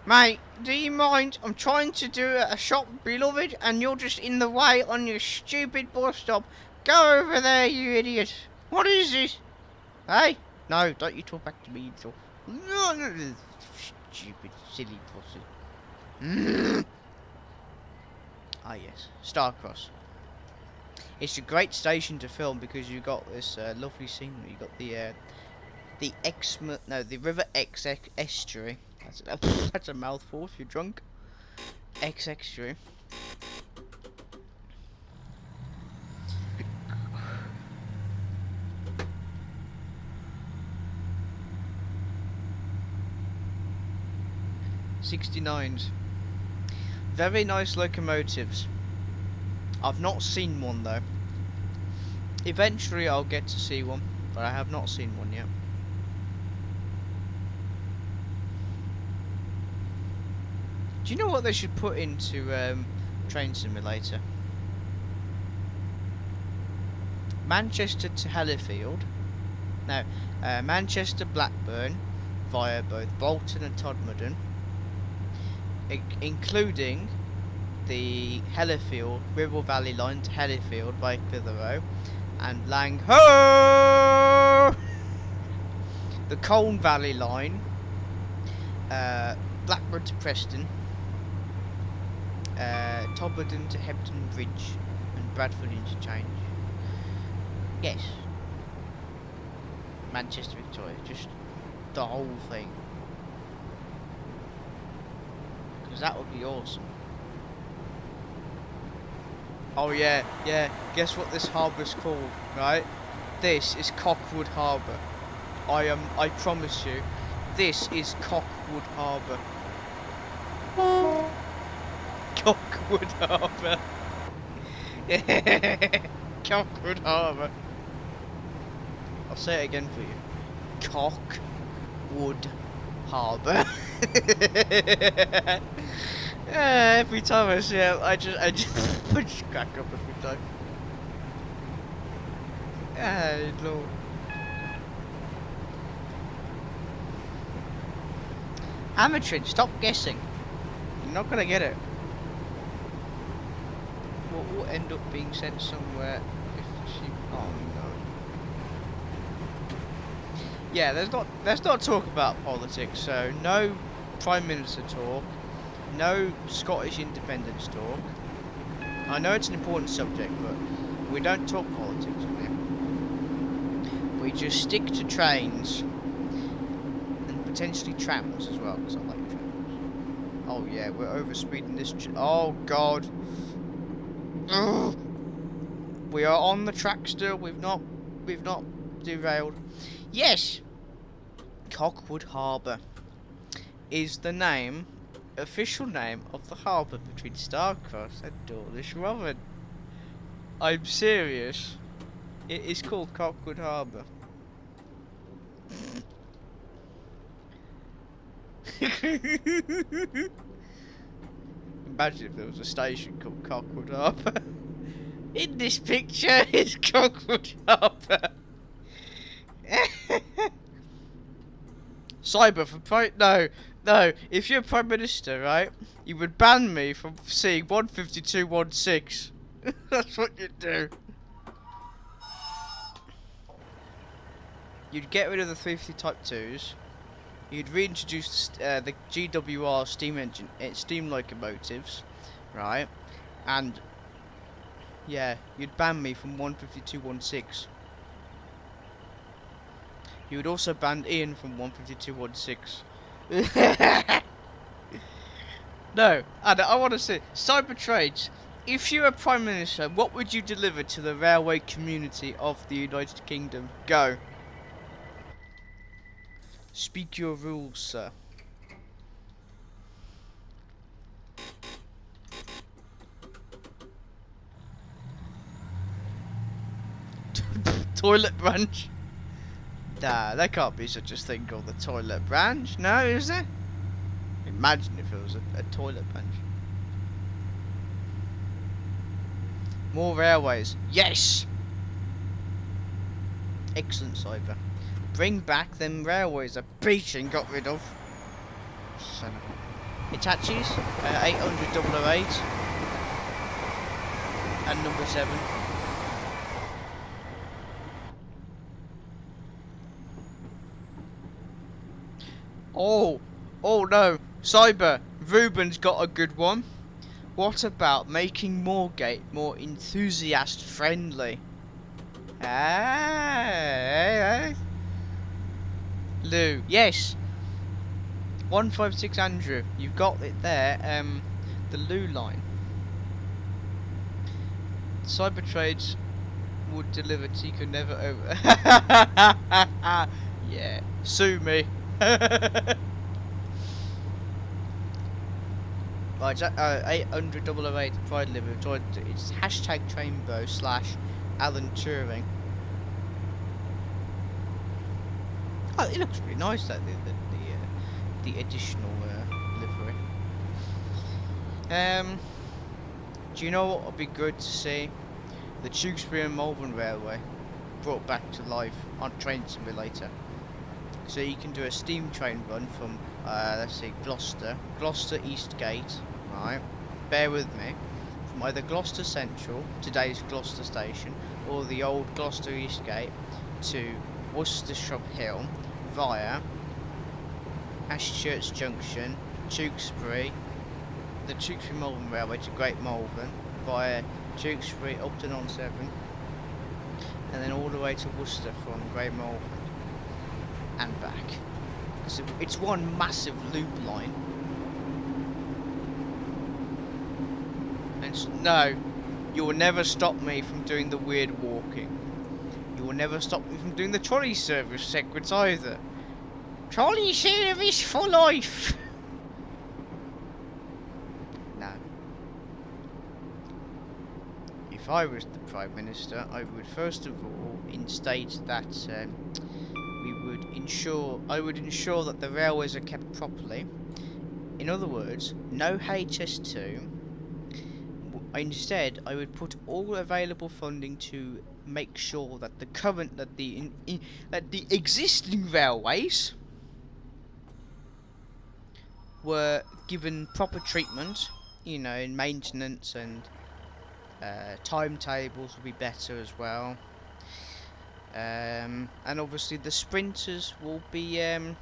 Mate, do you mind? I'm trying to do a shop, beloved, and you're just in the way on your stupid bus stop. Go over there, you idiot. What is this? Hey? No, don't you talk back to me. Stupid, silly pussy. Ah, yes. Starcross. It's a great station to film because you've got this lovely scenery. You've got the Exmouth, no, the River Estuary. That's a mouthful if you're drunk. Estuary. 69s. Very nice locomotives. I've not seen one though. Eventually I'll get to see one, but I have not seen one yet. Do you know what they should put into Train Simulator? Manchester to Hellifield. No, Manchester Blackburn via both Bolton and Todmorden, including the Hellifield Ribble Valley line to Hellifield by Clitheroe, and Lang Ho, the Colne Valley line, Blackburn to Preston, Todmorden to Hebden Bridge and Bradford interchange. Yes. Manchester Victoria, just the whole thing. Because that would be awesome. Oh yeah, yeah, guess what this harbour's called, right? This is Cockwood Harbour. I promise you, this is Cockwood Harbour. Cockwood Harbour. Cockwood Harbour. I'll say it again for you. Cockwood Harbour. Every time I see it, I just crack up every time. Hey, Lord. Amatrin, stop guessing. You're not gonna get it. What will end up being sent somewhere if she... Oh no. Yeah, let's not talk about politics, so no Prime Minister talk, no Scottish independence talk. I know it's an important subject, but we don't talk politics on here. We just stick to trains and potentially trams as well, because I like trams. Oh yeah, we're overspeeding this. Oh god. Ugh. We are on the track still. We've not derailed. Yes, Cockwood Harbour is the name, official name of the harbour between Starcross and Dawlish Rovan. I'm serious. It is called Cockwood Harbour. Imagine if there was a station called Cockwood Harbour. In this picture is Cockwood Harbour. Cyber for no. If you're Prime Minister, right, you would ban me from seeing 152.16. That's what you'd do. You'd get rid of the 350 Type 2s. You'd reintroduce the GWR steam locomotives, right? And yeah, you'd ban me from 152.16. You would also ban Ian from 152.16. No, and I want to say, cyber trades. If you were Prime Minister, what would you deliver to the railway community of the United Kingdom? Go. Speak your rules, sir. Toilet branch? Nah, there can't be such a thing called the toilet branch. No, is there? Imagine if it was a toilet branch. More railways. Yes! Excellent, Cyber. Bring back them railways that Beeching got rid of. Son of a... Hitachis, 800 008 and number 7. Oh no, Cyber, Ruben's got a good one. What about making Moorgate more enthusiast friendly? Hey. Lou, yes. 156 Andrew, you've got it there. The Lou line. Cyber trades would deliver Tico never over. Yeah, sue me. Right, it's 800 008 Pride Liver. It's hashtag Trainbow / Alan Turing. Oh, it looks really nice, that the additional livery. Do you know what would be good to see? The Tewkesbury and Malvern Railway brought back to life on Train Simulator. So you can do a steam train run from, let's see, Gloucester Eastgate, right? Bear with me. From either Gloucester Central, today's Gloucester Station, or the old Gloucester Eastgate to Worcestershire Hill via Ashchurch Junction, Tewkesbury, the Tewkesbury Malvern Railway to Great Malvern via Tewkesbury up to Non-7, and then all the way to Worcester from Great Malvern and back. So it's one massive loop line. And no, you will never stop me from doing the weird walking. You will never stop me from doing the trolley service segments either. Trolley service for life! No. If I was the Prime Minister, I would first of all instate that I would ensure that the railways are kept properly. In other words, no HS2. Instead, I would put all available funding to make sure that the existing railways were given proper treatment, you know, in maintenance, and timetables will be better as well. And obviously the sprinters will be, you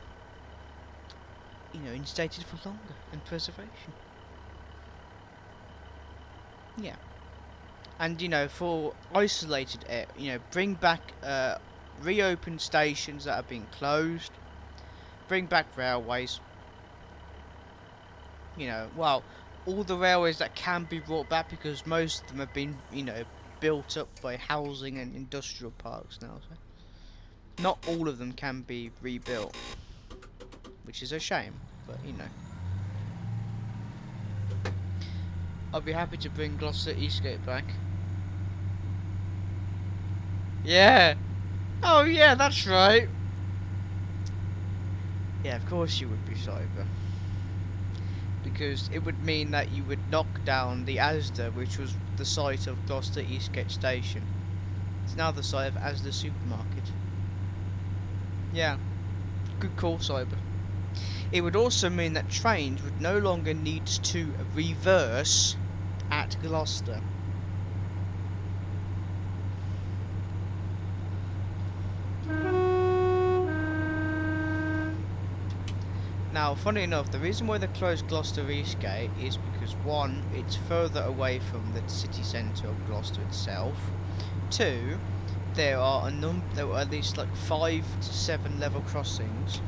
know, instated for longer and preservation. Yeah. And, you know, for isolated air, you know, bring back, reopen stations that are being closed, bring back railways. You know, well, all the railways that can be brought back, because most of them have been, you know, built up by housing and industrial parks now, so not all of them can be rebuilt, which is a shame, but you know. I'll be happy to bring Gloucester Eastgate back. Yeah! Oh yeah, that's right! Yeah, of course you would be, Cyber. Because it would mean that you would knock down the Asda, which was the site of Gloucester Eastgate Station. It's now the site of Asda Supermarket. Yeah, good call, Cyber. It would also mean that trains would no longer need to reverse at Gloucester. Now, funny enough, the reason why they closed Gloucester Eastgate is because, one, it's further away from the city centre of Gloucester itself. Two, there were at least like 5 to 7 level crossings,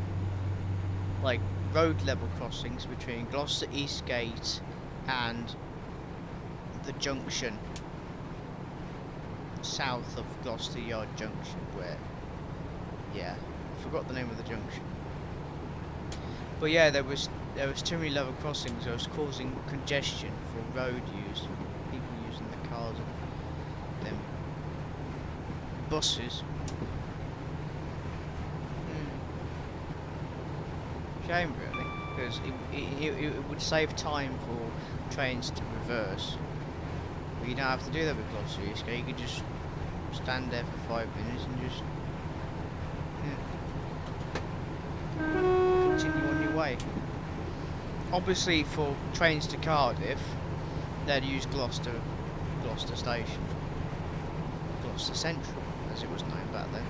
like road level crossings between Gloucester Eastgate and the junction south of Gloucester Yard Junction, where, yeah, I forgot the name of the junction. But yeah, there was too many level crossings. It was causing congestion for road use, people using the cars and them buses. Shame, really, because it would save time for trains to reverse. But you don't have to do that with Gloucester Eastgate. You could just stand there for 5 minutes and just continue on your way. Obviously, for trains to Cardiff, they'd use Gloucester Station, Gloucester Central, as it was known back then.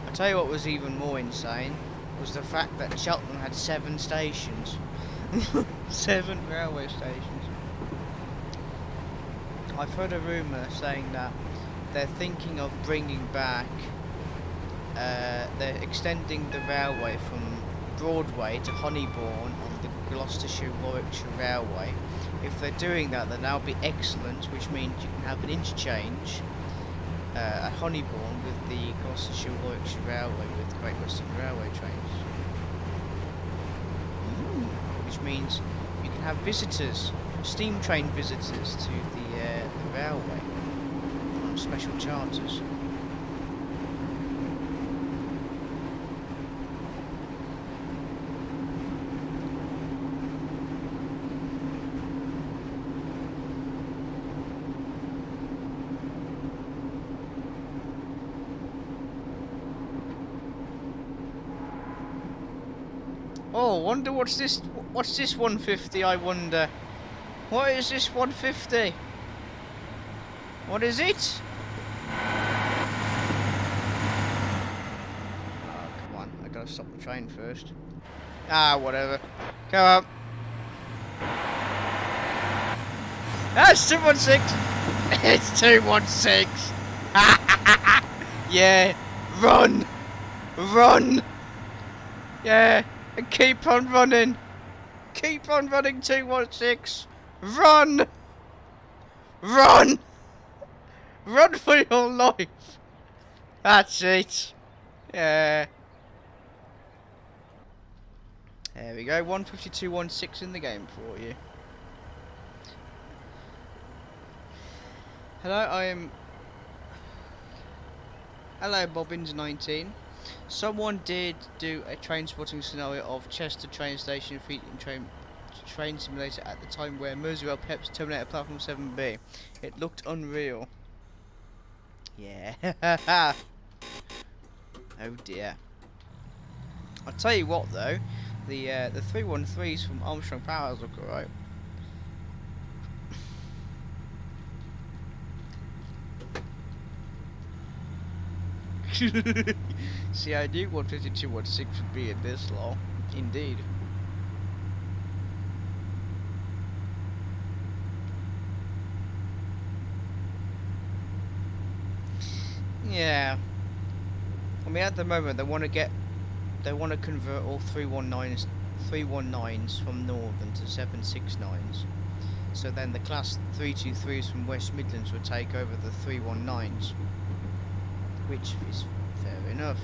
I'll tell you what was even more insane was the fact that Cheltenham had 7 stations. 7 railway stations. I've heard a rumour saying that they're thinking of bringing back, they're extending the railway from Broadway to Honeybourne on the Gloucestershire Warwickshire Railway. If they're doing that, then that'll be excellent, which means you can have an interchange at Honeybourne with the Gloucestershire Warwickshire Railway with Great Western Railway trains. Which means you can have visitors, steam train visitors to the railway on special charters. Oh, wonder what's this 150, I wonder. What is this 150? What is it? Oh, come on, I gotta stop the train first. Ah, whatever. Go up. That's 216! It's 216! Yeah, run! Run! Yeah! And keep on running! Keep on running, 216! Run! Run! Run for your life! That's it! Yeah. There we go, 152.16 in the game for you. Hello, Bobbins19. Someone did do a train spotting scenario of Chester train station featuring train simulator at the time where Merseyrail Pep's Terminator Platform 7B. It looked unreal. Yeah. Oh dear. I'll tell you what though, the 313s from Armstrong Powerhouse look alright. See, I knew 152.16 would be in this law. Indeed. Yeah. I mean, at the moment they want to convert all 319s from Northern to 769s. So then the class 323s from West Midlands would take over the 319s. Which is fair enough.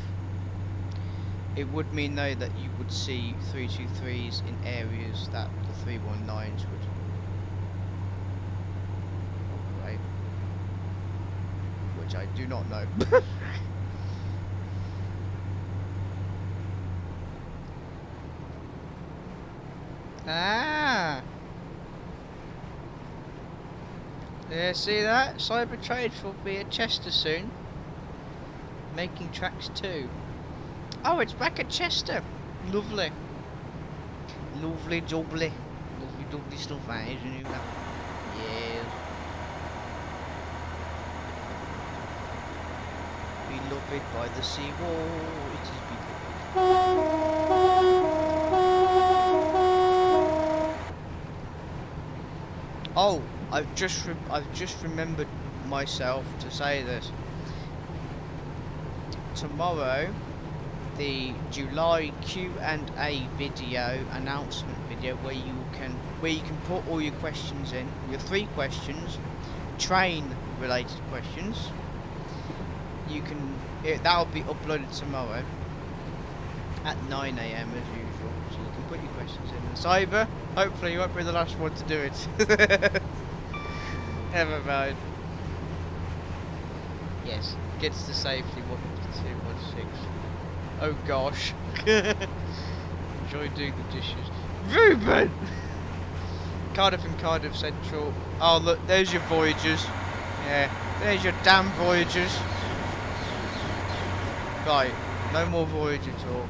It would mean though that you would see 323s in areas that the 319s would operate, which I do not know. Ah! Yeah, see that? Cyber Trade will be at Chester soon. Making tracks too. Oh, it's back at Chester. Lovely. Lovely jubbly. Lovely jubbly stuff, that is, isn't it? Yes. Beloved by the seawall. It is beloved. Oh, I've just remembered myself to say this. Tomorrow, the July Q&A video, announcement video, where you can put all your questions in, your 3 questions, train related questions. That'll be uploaded tomorrow at 9 AM as usual, so you can put your questions in. And Cyber, hopefully you won't be the last one to do it. Never mind. Yes, gets to safety 152.16. Oh gosh. Enjoy doing the dishes. Ruben! Cardiff and Cardiff Central. Oh look, there's your Voyagers. Yeah, there's your damn Voyagers. Right, no more Voyager talk.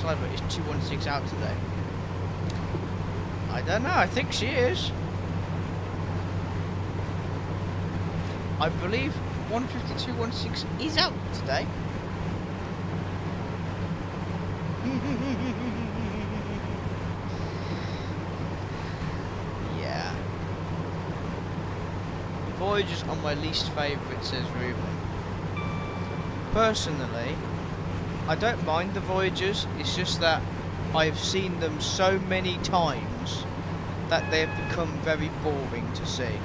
Cyber is 216 out today. I don't know, I think she is. I believe 152.16 is out today. Yeah. Voyager's on my least favourite, says Ruben. Personally, I don't mind the Voyagers, it's just that I've seen them so many times that they've become very boring to see.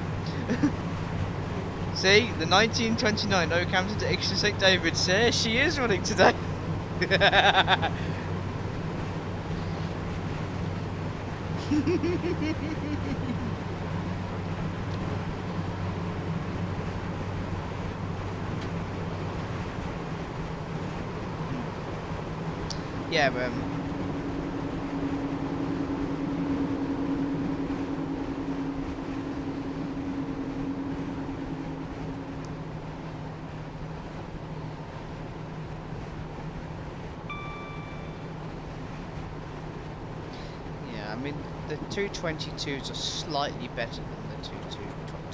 See, the 1929 Oakhampton to Exeter St David's, there she is running today. Yeah, I mean, the 222s are slightly better than the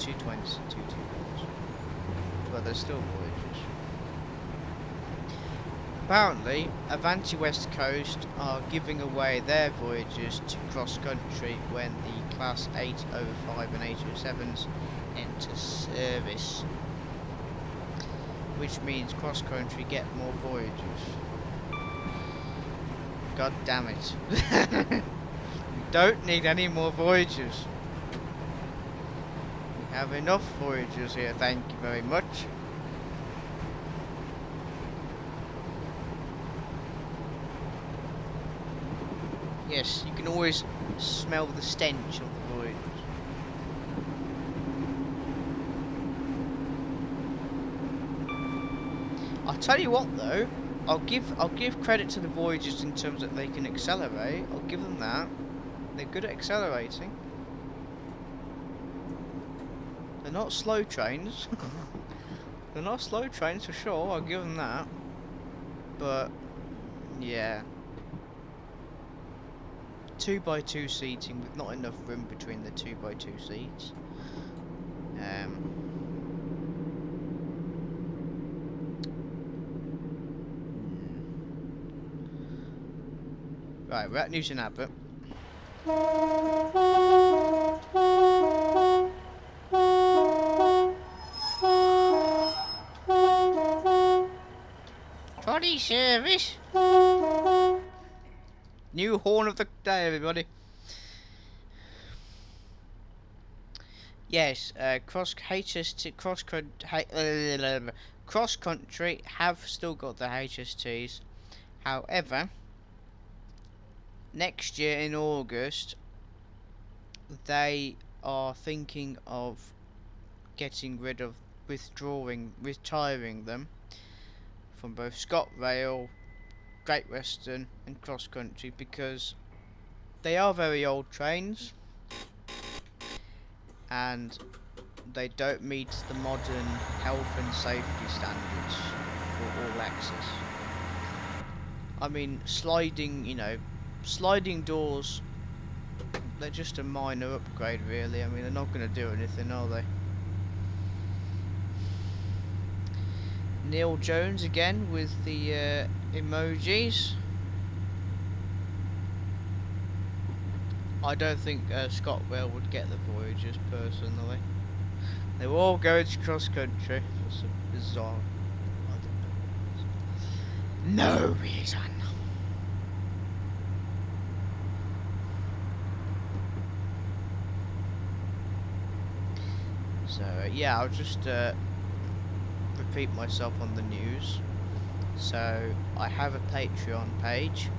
220s and 221s, but they're still Voyagers. Apparently, Avanti West Coast are giving away their Voyagers to cross country when the Class 805 and 807s enter service, which means cross country get more Voyagers. God damn it. We don't need any more Voyagers. We have enough Voyagers here, thank you very much. Yes, you can always smell the stench of the Voyagers. I'll tell you what though, I'll give credit to the Voyagers in terms that they can accelerate. I'll give them that. They're good at accelerating. They're not slow trains. They're not slow trains for sure, I'll give them that. But yeah. 2x2 seating with not enough room between the 2x2 seats. Right, we're at Newton Abbot. Trolley service. New horn of the day, everybody. Yes, cross country have still got the HSTs. However, next year in August, they are thinking of getting rid of retiring them from both ScotRail, Great Western and cross country, because they are very old trains and they don't meet the modern health and safety standards for all access. I mean, sliding doors, they're just a minor upgrade really. I mean, they're not going to do anything, are they? Neil Jones again with the emojis. I don't think ScotRail would get the Voyagers personally. They were all going to cross country. It's bizarre. No reason. So yeah, I'll just repeat myself on the news. So I have a Patreon page.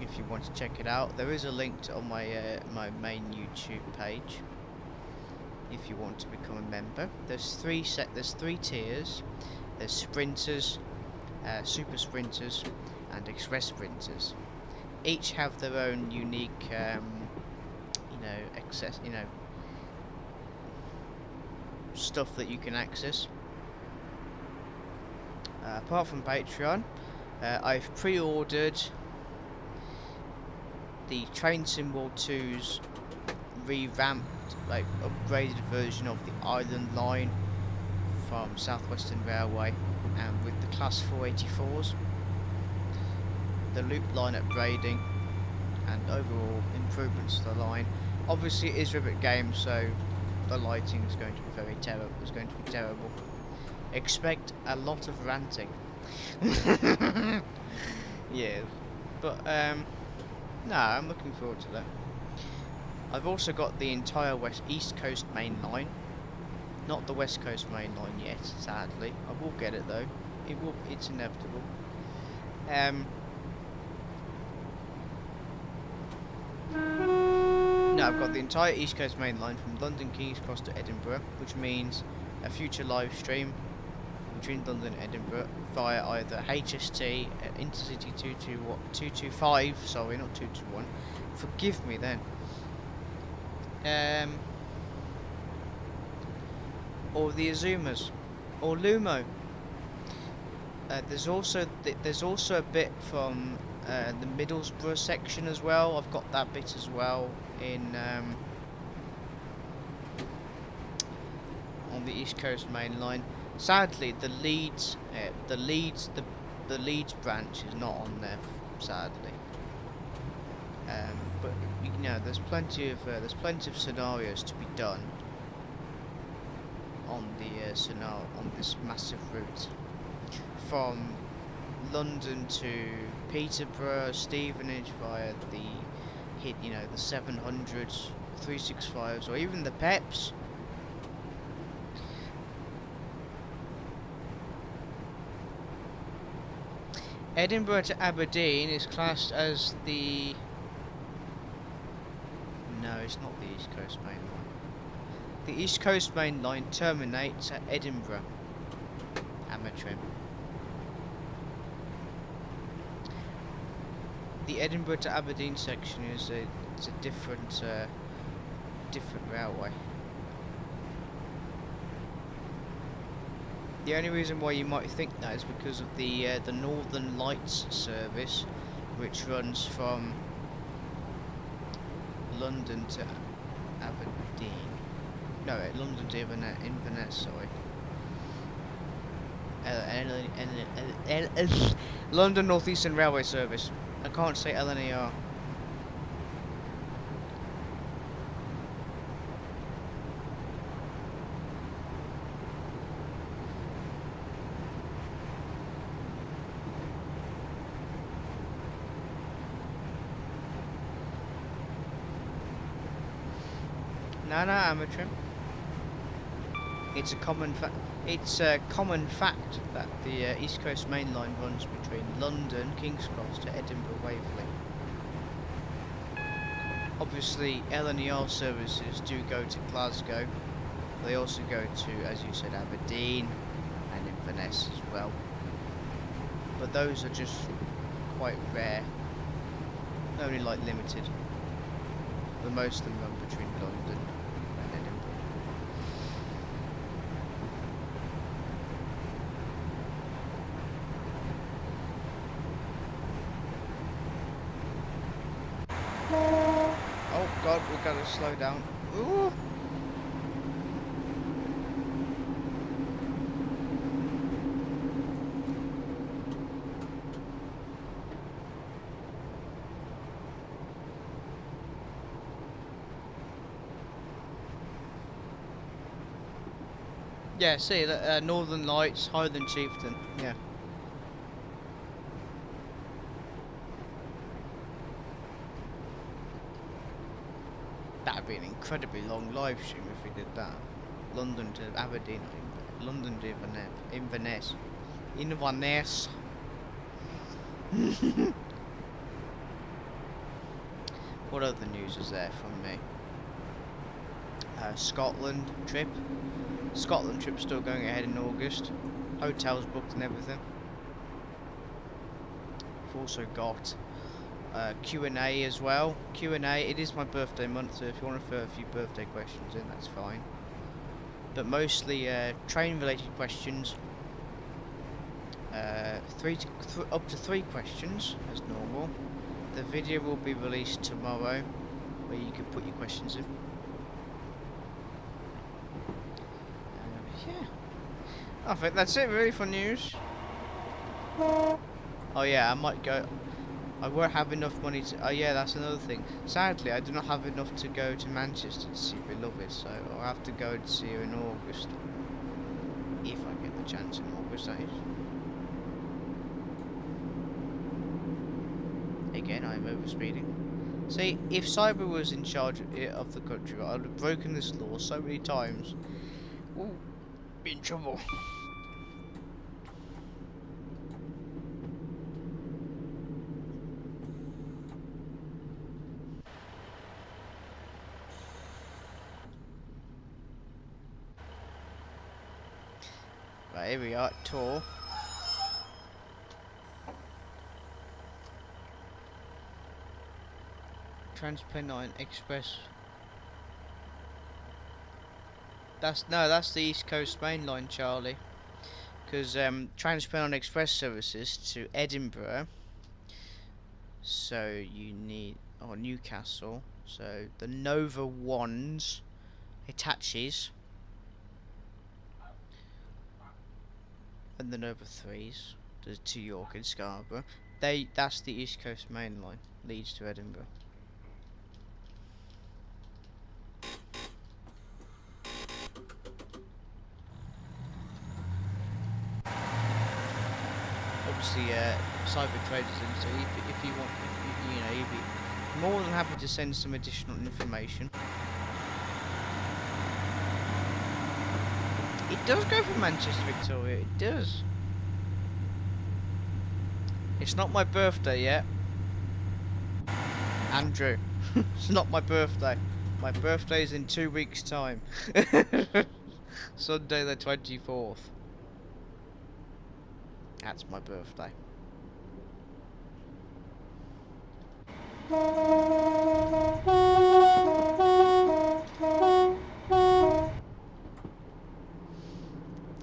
If you want to check it out, there is a link on my my main YouTube page. If you want to become a member, there's three tiers. There's sprinters, super sprinters, and express sprinters. Each have their own unique, stuff that you can access. Apart from Patreon, I've pre-ordered the Train Symbol 2's revamped, upgraded version of the Island Line from South Western Railway, and with the Class 484s, the loop line upgrading, and overall improvements to the line. Obviously, it is Rivet Games, so the lighting is going to be terrible. Expect a lot of ranting. Yeah, but no, I'm looking forward to that. I've also got the entire East Coast main line, not the West Coast main line yet, sadly. I will get it though. It's inevitable. No, I've got the entire East Coast main line from London King's Cross to Edinburgh, which means a future live stream between London and Edinburgh via either HST, Intercity 225, sorry, not 221. Forgive me then. Or the Azumas, or Lumo. There's also a bit from the Middlesbrough section as well. I've got that bit as well in on the East Coast main line. Sadly, the Leeds branch is not on there. Sadly, but you know, there's plenty of scenarios to be done on the on this massive route from London to Peterborough, Stevenage via the the 700s, 365s, or even the Peps. Edinburgh to Aberdeen is classed as the... No, it's not the East Coast main line. The East Coast main line terminates at Edinburgh. Amateur. The Edinburgh to Aberdeen section is a different railway. The only reason why you might think that is because of the Northern Lights service, which runs from London to Aberdeen. No, London to Inverness, sorry. London North Eastern Railway Service. I can't say LNER. No, amateur. It's a common fact. It's a common fact that the East Coast main line runs between London, King's Cross to Edinburgh, Waverley. Obviously, LNER services do go to Glasgow. They also go to, as you said, Aberdeen and Inverness as well. But those are just quite rare. Only like limited. But most of them run between London and Edinburgh. Oh god, we gotta slow down. Ooh. Yeah, see, Northern Lights, higher than Chieftain, yeah. That'd be an incredibly long live stream if we did that. London to Aberdeen, London to Inverness. Inverness. What other news is there from me? Scotland trip. Scotland trip still going ahead in August. Hotels booked and everything. We've also got Q&A as well. Q&A, it is my birthday month, so if you want to throw a few birthday questions in, that's fine. But mostly train related questions. Up to 3 questions as normal. The video will be released tomorrow, where you can put your questions in. Yeah. I think that's it really for news. Oh yeah, I might go. I won't have enough money to. Oh yeah, that's another thing. Sadly, I do not have enough to go to Manchester to see Beloved, so I'll have to go and see her in August. If I get the chance in August, that is. Again, I'm overspeeding. See, if Cyber was in charge of the country, I would have broken this law so many times. Ooh, be in trouble. Right, here we are, tour. Trans-Pennine Express. That's the East Coast Main Line, Charlie. Because Trans-Pennine Express services to Edinburgh. So you need Newcastle. So the Nova ones, Hitachis, and the Nova threes to York and Scarborough. That's the East Coast Main Line, leads to Edinburgh. Obviously, cyber traders, and so if you want, you know, you'd be more than happy to send some additional information. It does go from Manchester, Victoria. It does. It's not my birthday yet, Andrew. It's not my birthday. My birthday's in 2 weeks' time. Sunday the 24th. That's my birthday.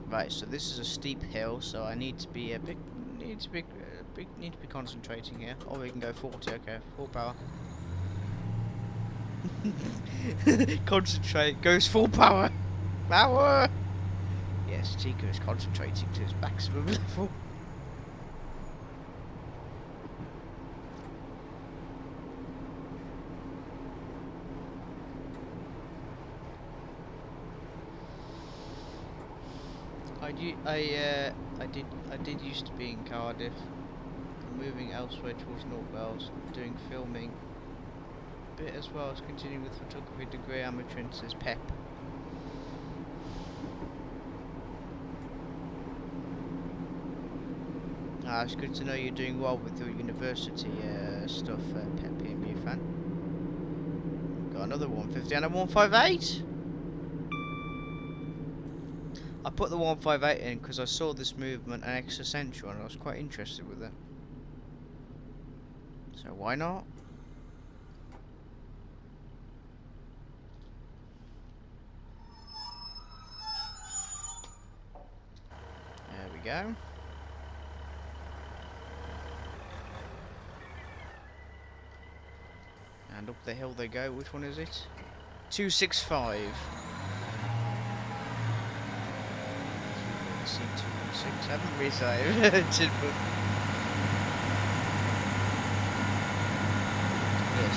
Right, so this is a steep hill, so I need to be concentrating here. Or we can go 40. Okay, full power. Concentrate. Goes full power. Power. Yes, Chico is concentrating to his maximum level. I did used to be in Cardiff. I'm moving elsewhere towards North Wales, doing filming a bit as well as continuing with photography degree amateur, and says Pep. It's good to know you're doing well with your university stuff, Pep, being a fan. Got another 150 and a 158. I put the 158 in because I saw this movement an Exeter Central and I was quite interested with it. So why not? There we go. And up the hill they go. Which one is it? 265. C216. Haven't resaved. Yes,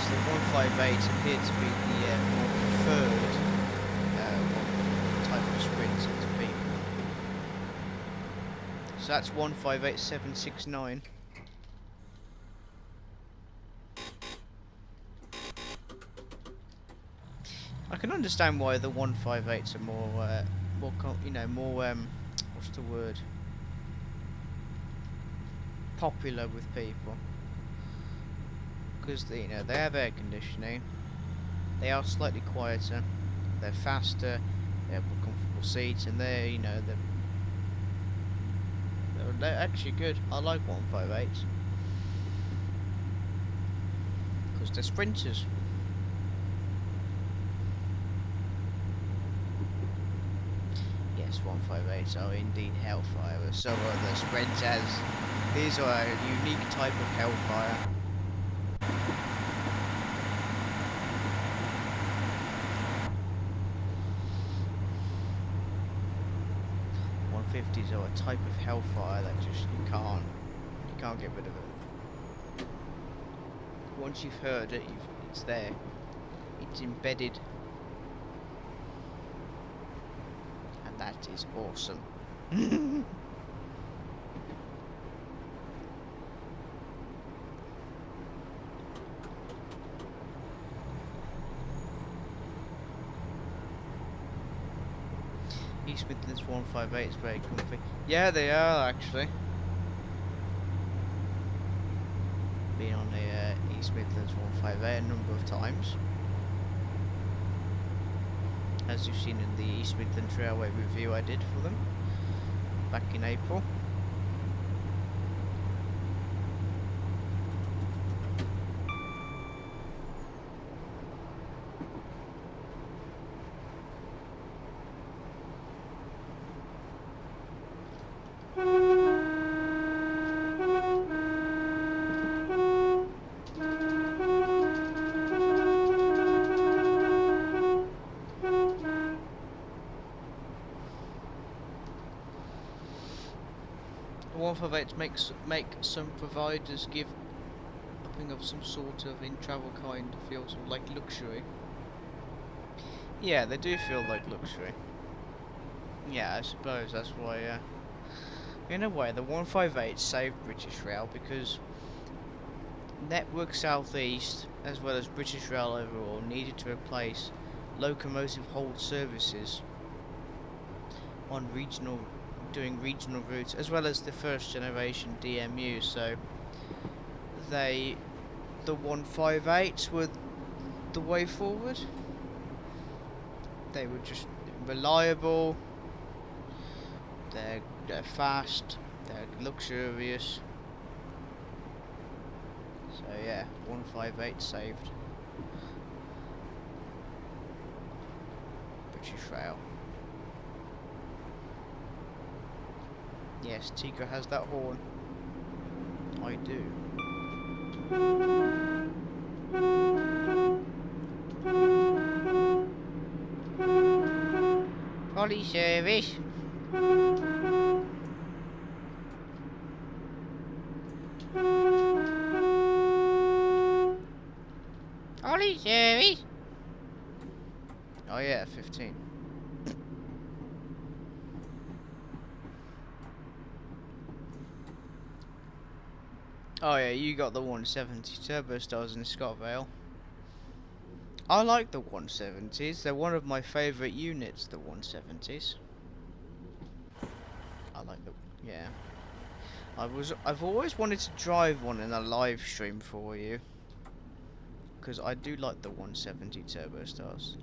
the 158 appeared to be the more preferred type of sprint to be. So that's 158769. I can understand why the 158s are more, what's the word? Popular with people, because they have air conditioning. They are slightly quieter. They're faster. They have more comfortable seats, and they're actually good. I like 158s because they're sprinters. Yes, 158s are indeed Hellfire, but so are the sprinters. These are a unique type of Hellfire. 50s are a type of hellfire that just you can't get rid of it. Once you've heard it, it's there. It's embedded. And that is awesome. East Midlands 158 is very comfy. Yeah, they are actually. Been on the East Midlands 158 a number of times. As you've seen in the East Midlands Railway review I did for them back in April. Make some providers give upping of some sort of in travel kind feels like luxury. Yeah, they do feel like luxury. Yeah, I suppose that's why. In a way, the 158 saved British Rail because Network South East, as well as British Rail overall, needed to replace locomotive hold services on doing regional routes, as well as the first generation DMU. So the 158s were the way forward. They were just reliable, they're fast, they're luxurious. So yeah, 158 saved British Rail. Yes, Tigra has that horn. I do. Trolley service. Trolley service. Oh yeah, 15. Oh yeah, you got the 170 turbo stars in ScotRail. I like the 170s. They're one of my favourite units, the 170s. I like the yeah. I've always wanted to drive one in a live stream for you, because I do like the 170 turbo stars.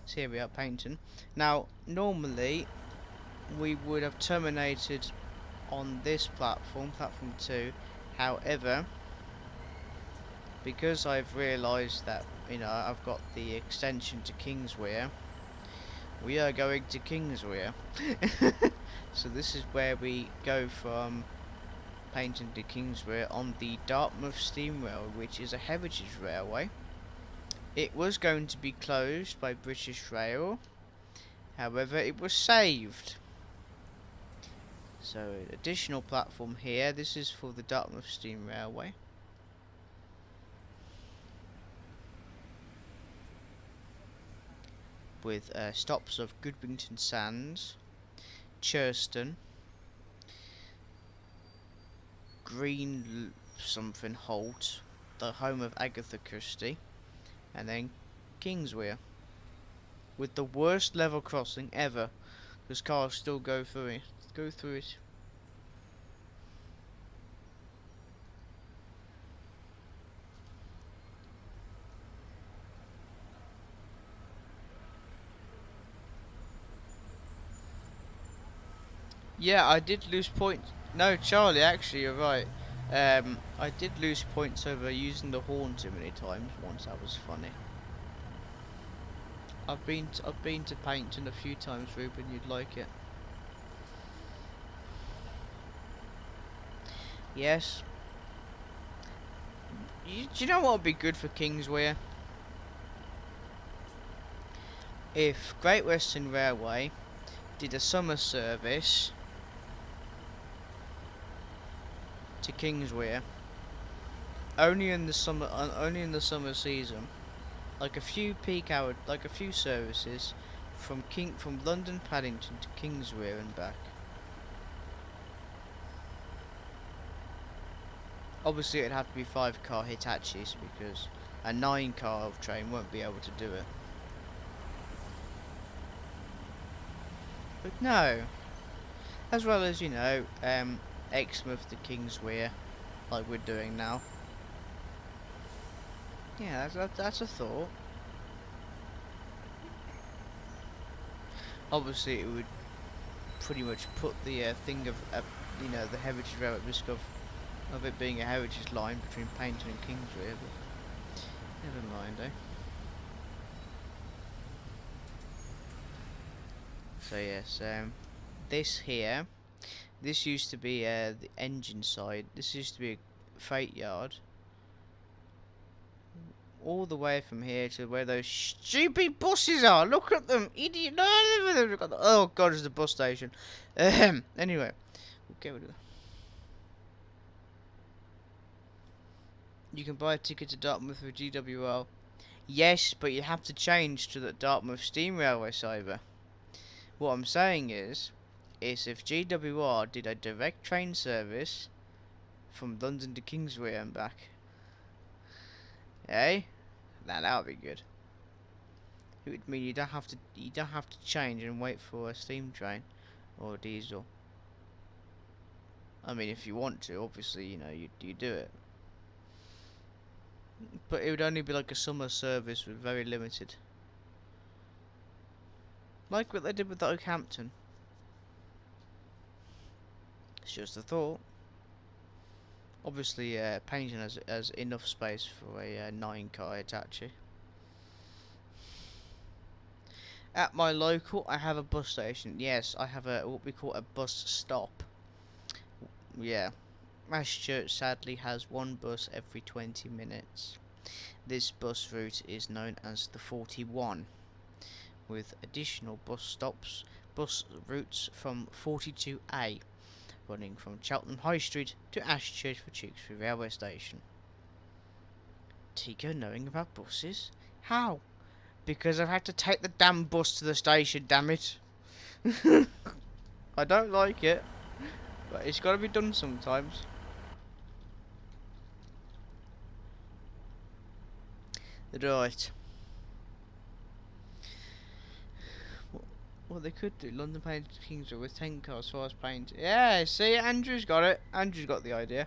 So here we are, Paignton. Now, normally we would have terminated on this platform, platform 2. However, because I've realised that, you know, I've got the extension to Kingswear, we are going to Kingswear. So this is where we go from Paignton to Kingswear on the Dartmouth Steam Rail, which is a heritage railway. It was going to be closed by British Rail, however it was saved. So additional platform here, this is for the Dartmouth Steam Railway. With stops of Goodwington Sands, Churston, Green something Holt, the home of Agatha Christie, and then Kingswear, with the worst level crossing ever, because cars still go through it. Yeah, I did lose points. No, Charlie, actually, you're right. I did lose points over using the horn too many times once. That was funny. I've been to Paignton a few times, Ruben. You'd like it. Yes. Do you know what would be good for Kingswear? If Great Western Railway did a summer service to Kingswear only in the summer season, like a few peak hour, like a few services from London Paddington to Kingswear and back. Obviously, it'd have to be 5-car Hitachis because a 9-car train won't be able to do it. But no, as well as Exmouth to Kingswear, like we're doing now. Yeah, that's a thought. Obviously, it would pretty much put the thing of the heritage rail at risk of it being a heritage line between Paignton and Kingswear, but never mind, eh? So yes, this used to be the engine side. This used to be a freight yard. All the way from here to where those stupid buses are. Look at them, idiot! Oh God, it's the bus station. Anyway, we'll get rid of that. You can buy a ticket to Dartmouth with GWR. Yes, but you have to change to the Dartmouth Steam Railway Cyber. What I'm saying is if GWR did a direct train service from London to Kingswear and back, eh? Now that would be good. It would mean you don't have to change and wait for a steam train or a diesel. I mean, if you want to, obviously, you do it. But it would only be like a summer service with very limited. Like what they did with the Oakhampton. It's just a thought. Obviously, Paignton has enough space for a 9-car Hitachi. At my local, I have a bus station. Yes, I have what we call a bus stop. Yeah. Ashchurch sadly has one bus every 20 minutes. This bus route is known as the 41, with additional bus routes from 42A, running from Cheltenham High Street to Ashchurch for Tewkesbury Railway Station. Tico knowing about buses? How? Because I've had to take the damn bus to the station, damn it. I don't like it, but it's got to be done sometimes. Right. What they could do, London Painted Kingswear with 10 cars, far as paint. Yeah, see, Andrew's got it. Andrew's got the idea.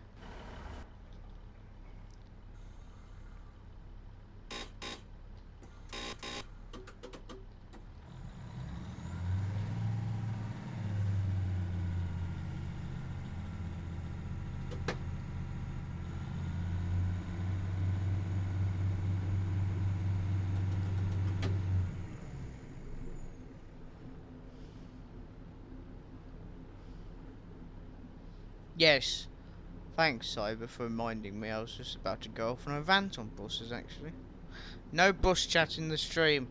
Yes. Thanks, Cyber, for reminding me. I was just about to go off on a rant on buses, actually. No bus chat in the stream.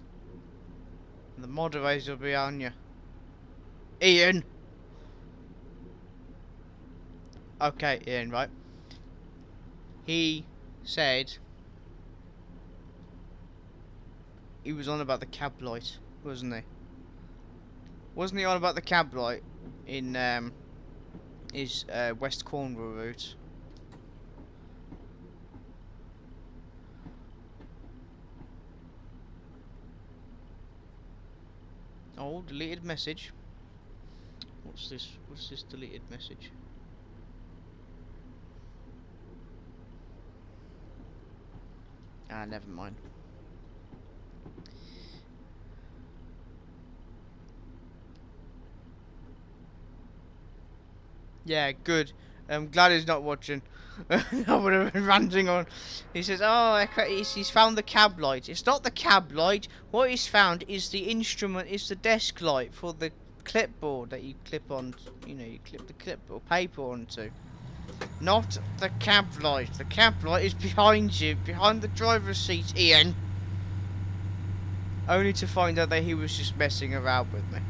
The moderator will be on you. Ian! Okay, Ian, right. He said he was on about the cab light, wasn't he? Wasn't he on about the cab light in his West Cornwall route? Oh, deleted message. What's this? What's this deleted message? Ah, never mind. Yeah, good. I'm glad he's not watching. I would have been ranting on. He says, "Oh, he's found the cab light." It's not the cab light. What he's found is the instrument. Is the desk light for the clipboard that you clip on. You clip the clipboard paper onto. Not the cab light. The cab light is behind you, behind the driver's seat, Ian. Only to find out that he was just messing around with me.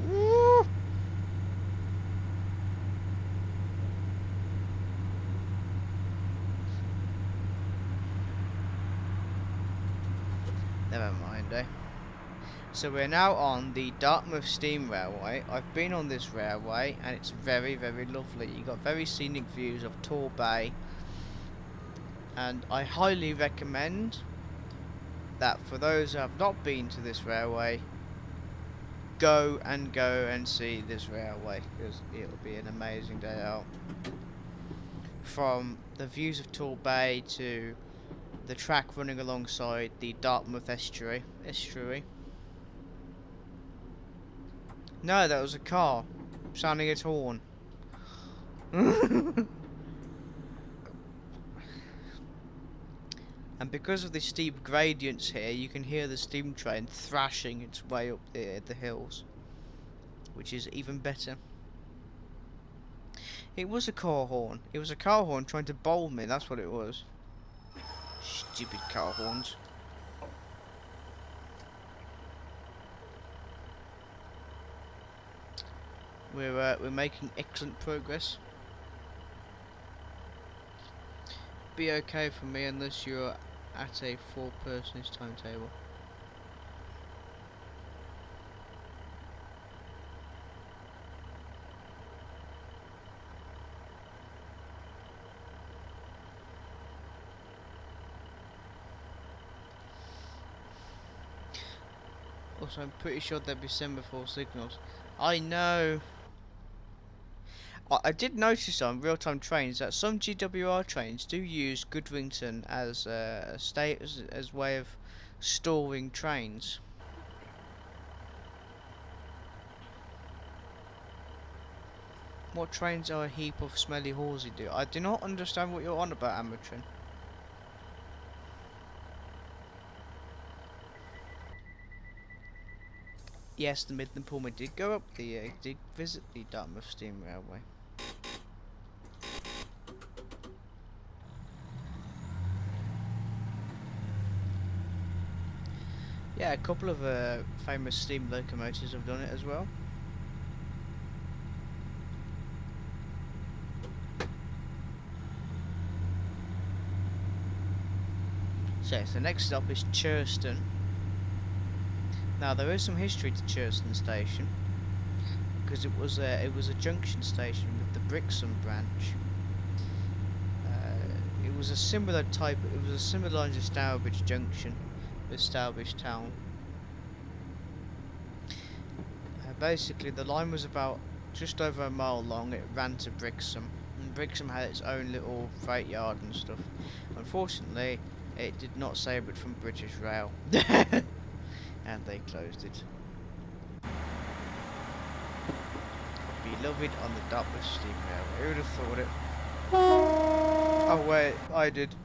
Woo! Never mind, eh? So we're now on the Dartmouth Steam Railway. I've been on this railway and it's very, very lovely. You've got very scenic views of Tor Bay. And I highly recommend that for those who have not been to this railway, go and see this railway, because it'll be an amazing day out. From the views of Tor Bay to the track running alongside the Dartmouth estuary. No, that was a car sounding its horn. And because of the steep gradients here, you can hear the steam train thrashing its way up the hills, which is even better. It was a car horn. It was a car horn trying to bowl me, that's what it was. Stupid car horns. We're making excellent progress. Be okay for me unless you're at a 4-person's timetable. Also, I'm pretty sure there'll be semaphore signals. I know. I did notice on real-time trains that some GWR trains do use Goodrington as a way of storing trains. What trains are a heap of smelly horsey do? I do not understand what you're on about, Amatrin. Yes, the Midland Pullman did go up did visit the Dartmouth Steam Railway. Yeah, a couple of famous steam locomotives have done it as well. So the next stop is Churston. Now there is some history to Churston Station, because it was a junction station with the Brixham branch. It was a similar type. It was a similar line to Stourbridge Junction with Stourbridge Town. Basically, the line was about just over a mile long. It ran to Brixham, and Brixham had its own little freight yard and stuff. Unfortunately, it did not save it from British Rail. And they closed it. Beloved on the Dartmouth Steam Railway. Who would have thought it? Oh wait, I did.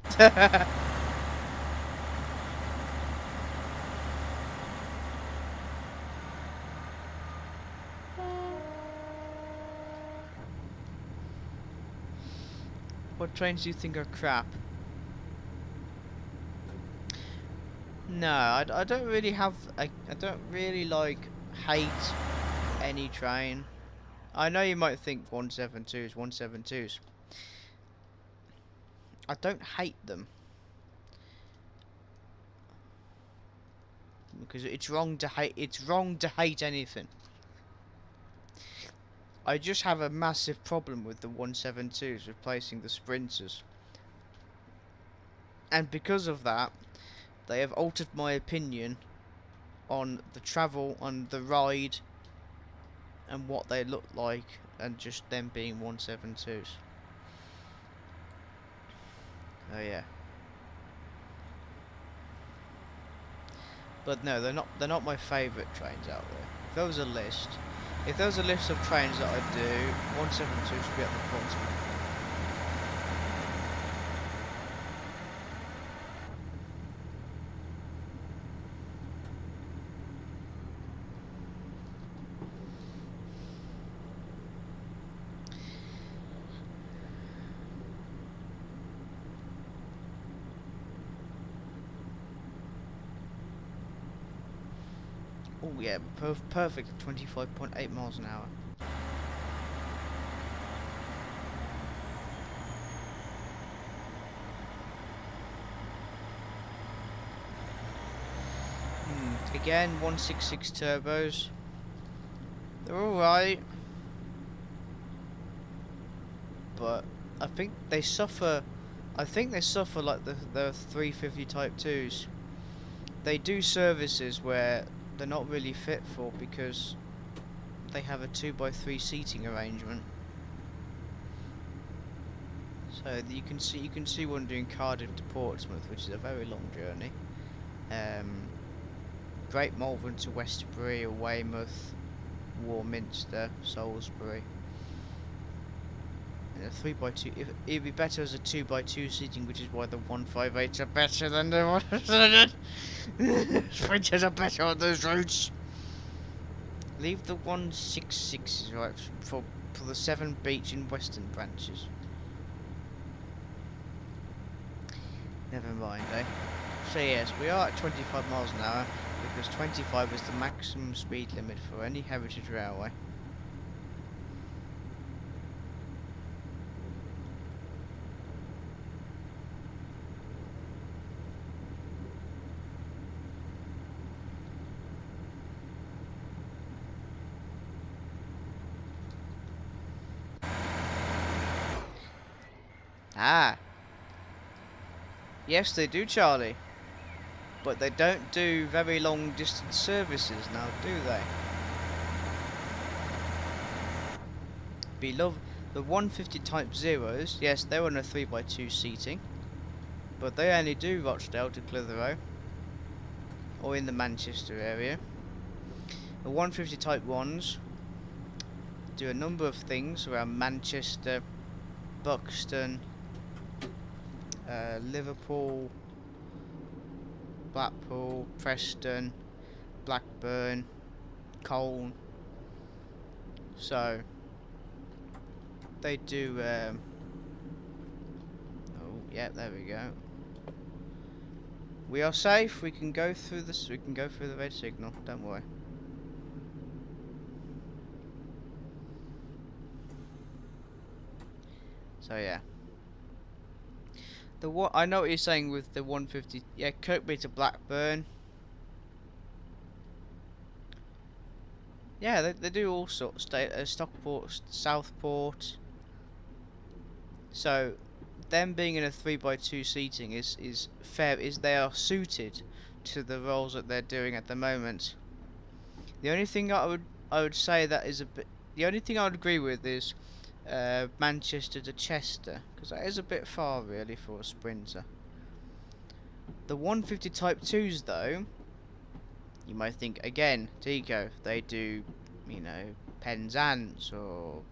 What trains do you think are crap? No, I don't really have. I don't really hate any train. I know you might think 172s. I don't hate them because it's wrong to hate. It's wrong to hate anything. I just have a massive problem with the 172s replacing the Sprinters, and because of that, they have altered my opinion on the travel, on the ride, and what they look like, and just them being 172s. Oh yeah. But no, they're not my favourite trains out there. If there was a list of trains that I do, 172 should be at the bottom. Oh yeah, perfect at 25.8 miles an hour. Again, 166 turbos. They're alright, but I think they suffer. I think they suffer like the 350 Type 2s. They do services where they're not really fit for because they have a 2x3 seating arrangement. So you can see one doing Cardiff to Portsmouth, which is a very long journey. Great Malvern to Westbury or Weymouth, Warminster, Salisbury. And a 3x2, it'd be better as a 2x2 seating, which is why the 158s are better than the 100. Sprinters are better on those roads. Leave the 166s right for the 7 beach and western branches. Never mind, eh? So yes, we are at 25 miles an hour because 25 is the maximum speed limit for any heritage railway. Ah, yes they do, Charlie. But they don't do very long distance services now, do they? Beloved, the 150 Type Zeros, yes, they're on a 3x2 seating, but they only do Rochdale to Clitheroe, or in the Manchester area. The 150 Type 1s do a number of things around Manchester, Buxton, Liverpool, Blackpool, Preston, Blackburn, Colne. So they do. Oh, yeah, there we go. We are safe. We can go through this. We can go through the red signal. Don't worry. So yeah. I know what you're saying with the 150. Yeah, Kirkby to Blackburn. Yeah, they do all sorts. Stockport, Southport. So, them being in a 3x2 seating is fair. They are suited to the roles that they're doing at the moment. The only thing I would say that is a bit. The only thing I would agree with is Manchester to Chester, because that is a bit far really for a sprinter. The 150 Type 2s though, you might think again, Tico, they do, you know, Penzance or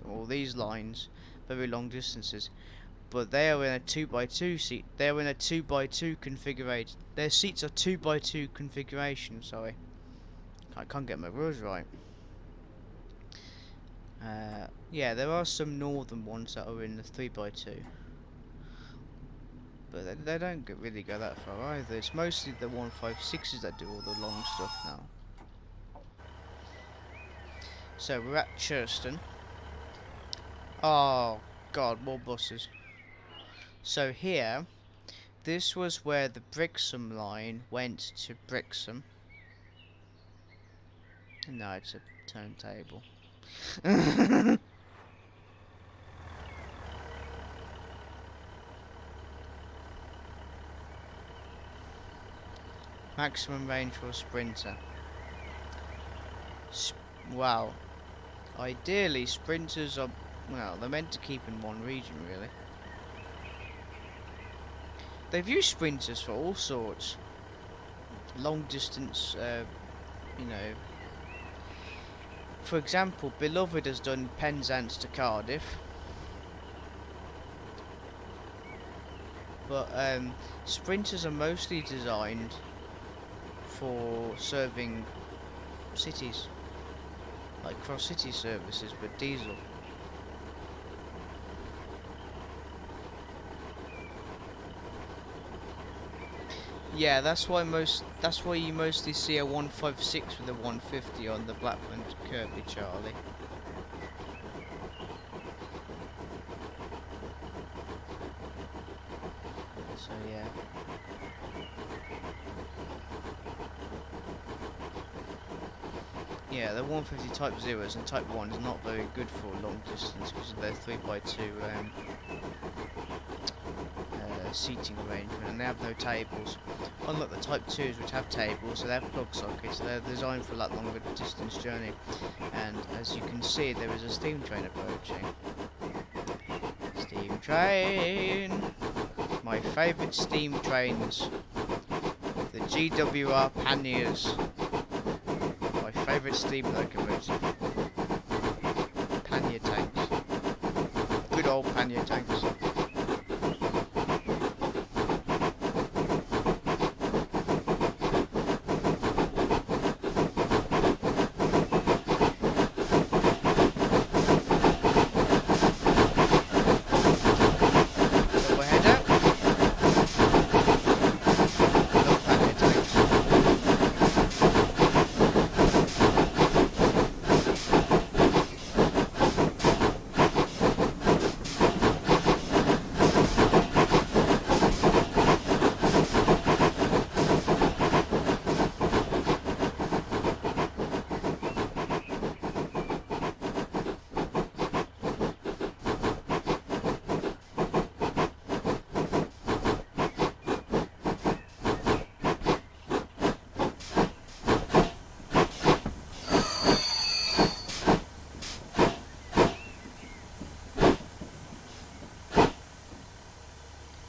all these lines, very long distances, but they are in a 2x2 seat. They're in a 2x2 configuration. Their seats are 2x2 configuration. Sorry, I can't get my words right. Yeah, there are some northern ones that are in the 3x2, but they don't really go that far either. It's mostly the 156s that do all the long stuff now. So we're at Churston. Oh god, more buses. So here, this was where the Brixham line went to Brixham. No, it's a turntable. Maximum range for a sprinter. Wow. Ideally, sprinters are, well, they're meant to keep in one region, really. They've used sprinters for all sorts. Long distance, you know. For example, Beloved has done Penzance to Cardiff. But sprinters are mostly designed for serving cities, like cross-city services, but diesel. Yeah, that's why you mostly see a 156 with a 150 on the Blackburn Kirby Charlie. So yeah. Yeah, the 150 Type 0s and Type 1 is not very good for long distance because of their 3x2 seating arrangement, and they have no tables. Unlike the Type 2s, which have tables, so they have plug sockets, so they're designed for a lot longer distance journey. And as you can see, there is a steam train approaching. Steam train! My favourite steam trains. The GWR panniers. My favourite steam locomotive. Pannier tanks. Good old pannier tanks.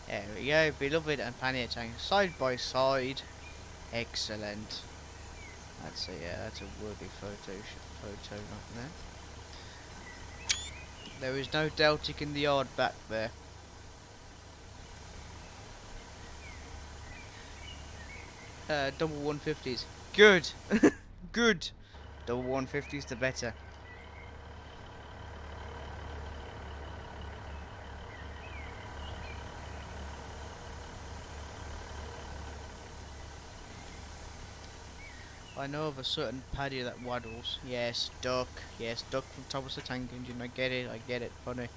There we go, beloved and pannier tanks side by side. Excellent. That's a worthy photo right there. There is no Deltic in the yard back there. Double 150s. Good. Good. Double 150s the better. I know of a certain paddy that waddles. Yes, duck. Yes, duck from Thomas the Tank Engine. I get it. Funny.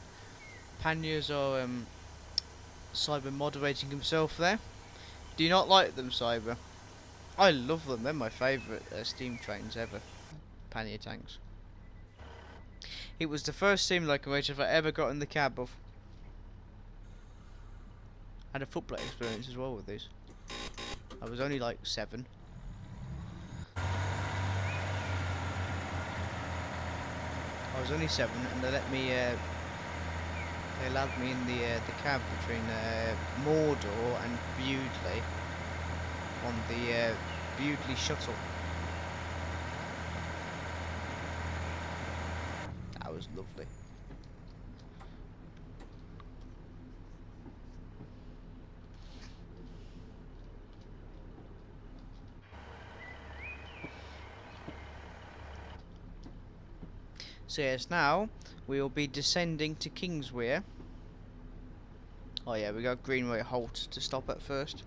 Panniers are Cyber moderating himself there. Do you not like them, Cyber? I love them. They're my favourite steam trains ever. Pannier tanks. It was the first steam locomotive I ever got in the cab of. I had a footplate experience as well with these. I was only like 7. I was only 7, and they let me. They allowed me in the cab between Mordor and Bewdley on the Bewdley shuttle. That was lovely. So yes, now we will be descending to Kingswear. Oh yeah, we got Greenway Halt to stop at first.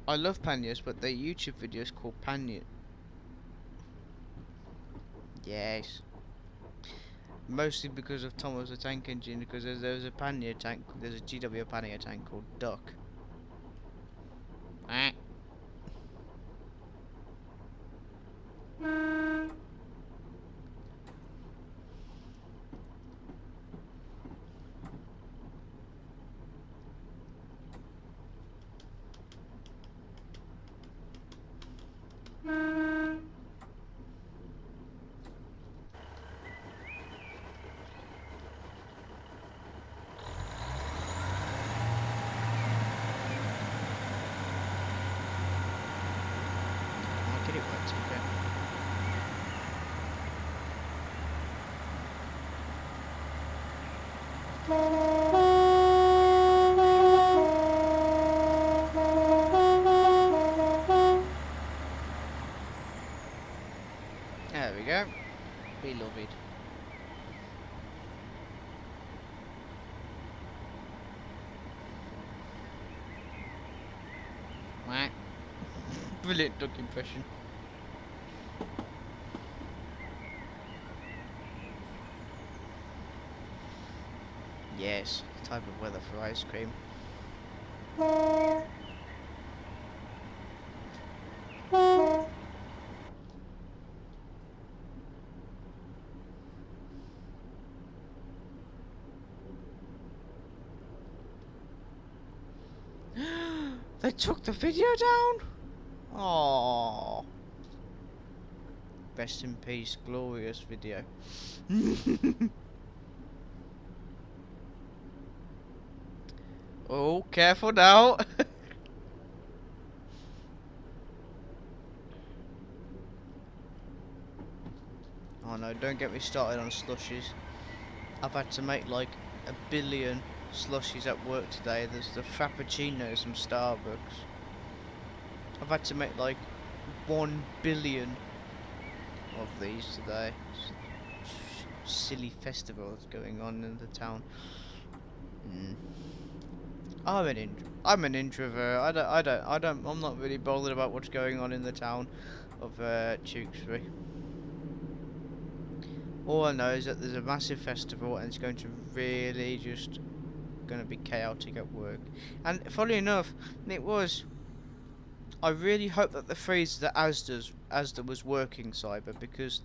I love panniers, but their YouTube video is called Pannier. Yes. Mostly because of Thomas the Tank Engine, because there's a pannier tank, there's a GW pannier tank called Duck. Ah. Get it right, okay. There we go. Beloved. Brilliant duck impression. Yes, type of weather for ice cream. They took the video down? Oh, rest in peace, glorious video. Oh, careful now. Oh no, don't get me started on slushies. I've had to make like 1 billion slushies at work today. There's the Frappuccinos from Starbucks. I've had to make like 1 billion of these today. Silly festivals going on in the town. I'm an introvert. I'm not really bothered about what's going on in the town of Tewkesbury. All I know is that there's a massive festival and it's going to really just going to be chaotic at work. And funnily enough, it was. I really hope that the freezer that Asda was working, Cyber, because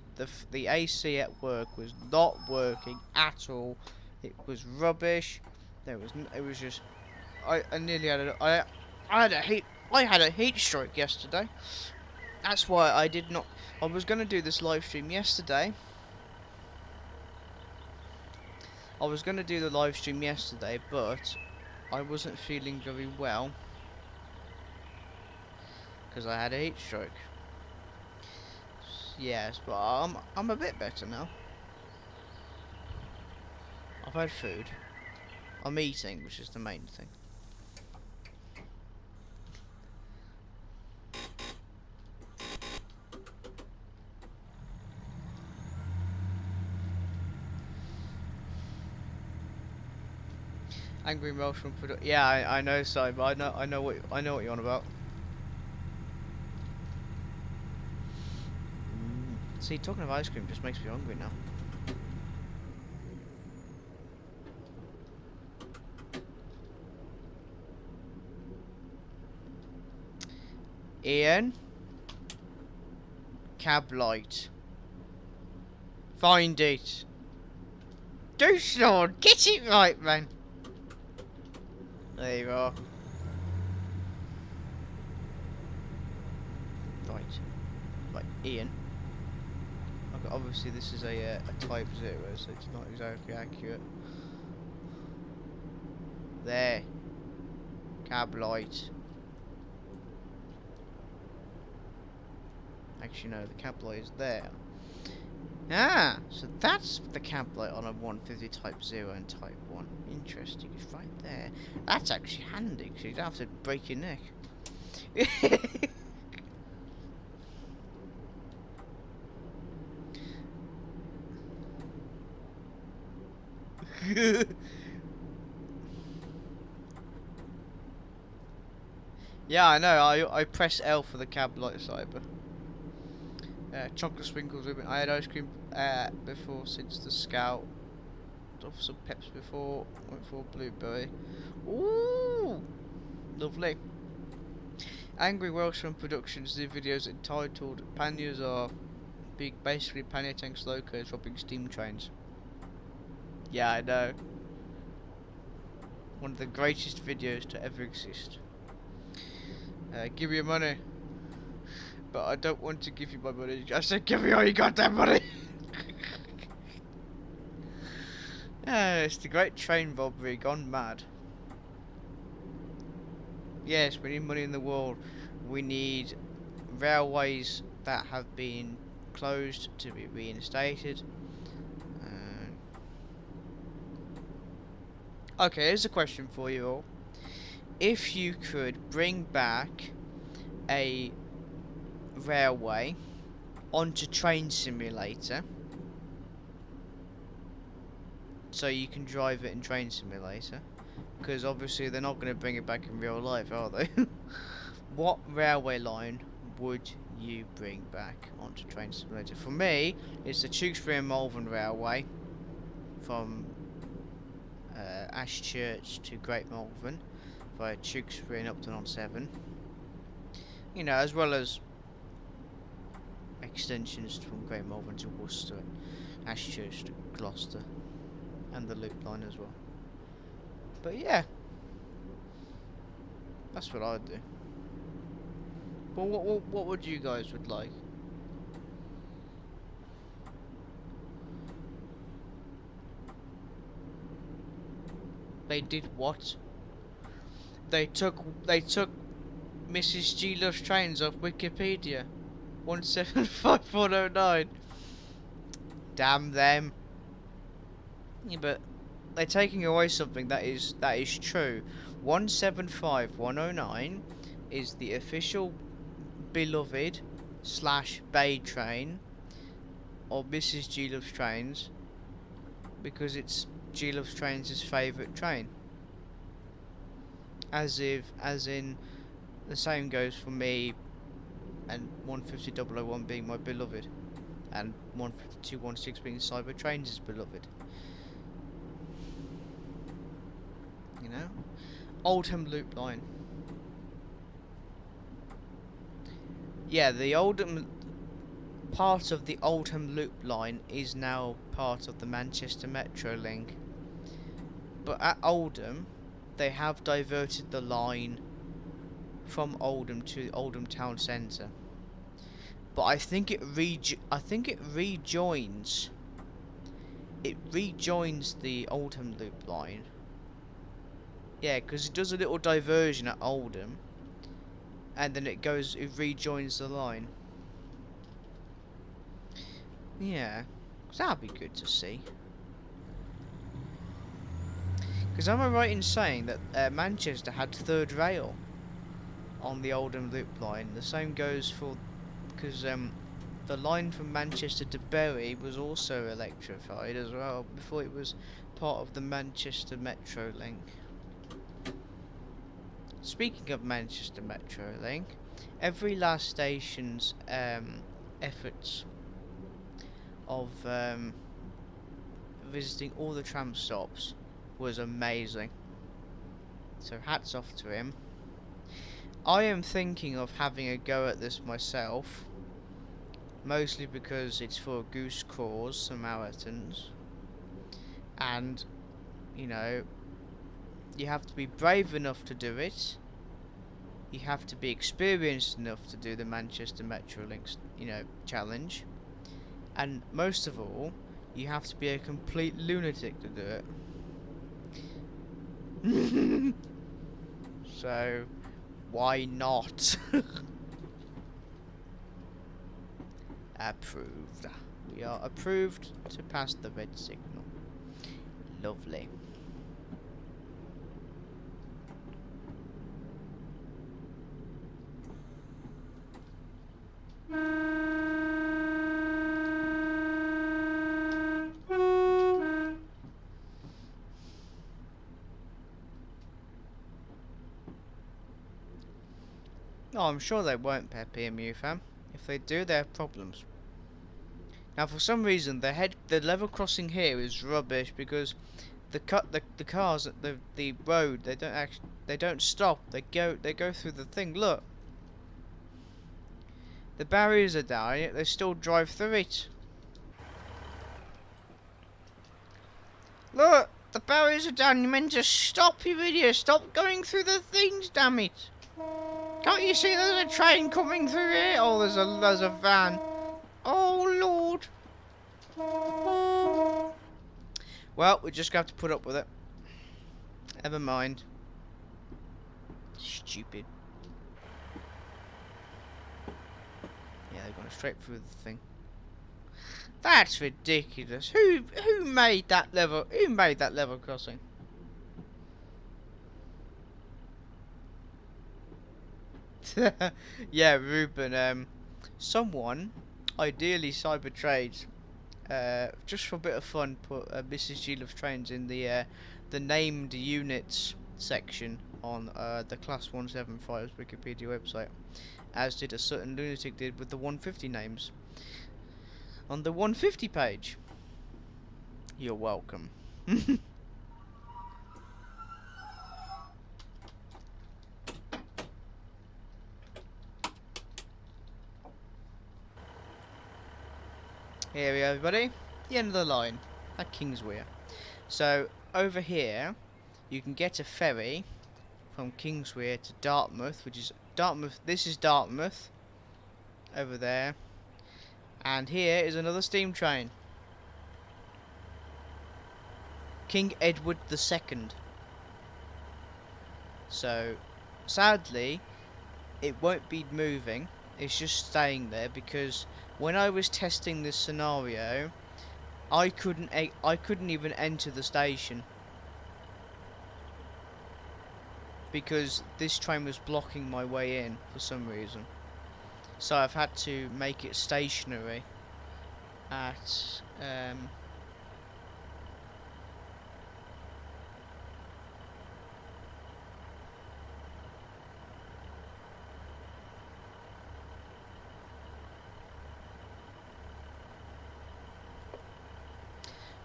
the AC at work was not working at all. It was rubbish. It was just. I nearly had I had a heat stroke yesterday. That's why I did not. I was going to do this live stream yesterday. I was going to do the live stream yesterday, but I wasn't feeling very well because I had a heat stroke. Yes, but I'm a bit better now. I've had food. I'm eating, which is the main thing. Angry Welshman product. Yeah, I know, Cyber. I know what you're on about. See, talking of ice cream just makes me hungry now. Ian, cab light. Find it. Do Sean, get it right, man. There you are. Right, Ian. Okay, obviously this is a type 0, so it's not exactly accurate. There. Cab light. Actually no, the cab light is there. Ah, so that's the cab light on a 150 type 0 and type 1. Interesting, it's right there. That's actually handy, because you don't have to break your neck. Yeah, I know, I press L for the cab light, Cyber. Chocolate sprinkles ribbon. I had ice cream before since the Scout. Off some peps before. Went for blueberry. Ooh, lovely. Angry Welshman Productions did videos entitled "Panniers are big, basically pannier tanks locos robbing steam trains." Yeah, I know. One of the greatest videos to ever exist. Give me your money. But I don't want to give you my money. I said give me all you goddamn money. It's the great train robbery gone mad. Yes, we need money in the world. We need railways that have been closed to be reinstated. Okay, here's a question for you all. If you could bring back a railway onto Train Simulator, so you can drive it in Train Simulator, because obviously they're not going to bring it back in real life, are they? What railway line would you bring back onto Train Simulator? For me, it's the Tewkesbury and Malvern Railway from Ashchurch to Great Malvern via Tewkesbury and Upton-on-Severn. You know, as well as extensions from Great Malvern to Worcester, Ashchurch to Gloucester, and the loop line as well. But yeah, that's what I'd do. But what would you guys would like? They did what? They took Mrs. G Loves Trains off Wikipedia. 175109. Damn them. Yeah, but they're taking away something that is true. 175109 is the official beloved / bay train of Mrs. G Loves Trains, because it's G Loves Trains' favourite train. As in the same goes for me, and 150001 being my beloved, and 152116 being Cyber Trains' beloved. You know? Oldham Loop Line. Yeah, the Oldham part of the Oldham Loop Line is now part of the Manchester Metro link. But at Oldham, they have diverted the line from Oldham to Oldham Town Centre. But I think it rejoins the Oldham Loop Line. Yeah, because it does a little diversion at Oldham, and then it rejoins the line. Yeah, that'd be good to see. Because am I right in saying that Manchester had third rail on the Oldham Loop Line? The same goes for, because the line from Manchester to Bury was also electrified as well before it was part of the Manchester Metro link. Speaking of Manchester Metro link, every last station's efforts of visiting all the tram stops was amazing. So hats off to him. I am thinking of having a go at this myself, mostly because it's for a goose cause, Samaritans, and you know, you have to be brave enough to do it. You have to be experienced enough to do the Manchester Metro Links, challenge. And most of all, you have to be a complete lunatic to do it. So, why not? Approved. We are approved to pass the red signal. Lovely. Oh, I'm sure they won't, Peppy and Mewfam. If they do, they have problems. Now, for some reason, the level crossing here is rubbish, because the cars at the road, they don't stop. They go through the thing. Look, the barriers are down, yet they still drive through it. Look, the barriers are down. You meant to stop, you idiot! Stop going through the things, damn it! Can't you see there's a train coming through here? Oh, there's a van. Oh, Lord. Well, we just have to put up with it. Never mind. Stupid. Yeah, they're going straight through the thing. That's ridiculous. Who made that level? Who made that level crossing? Yeah, Ruben. Someone, ideally Cyber Trades, just for a bit of fun, put Mrs. G Loves Trains in the named units section on the Class 175's Wikipedia website, as did a certain lunatic did with the 150 names on the 150 page. You're welcome. Here we go, everybody. The end of the line at Kingswear. So over here, you can get a ferry from Kingswear to Dartmouth, which is Dartmouth. This is Dartmouth over there, and here is another steam train. King Edward II. So sadly, it won't be moving. It's just staying there because when I was testing this scenario, I couldn't even enter the station because this train was blocking my way in for some reason. So I've had to make it stationary at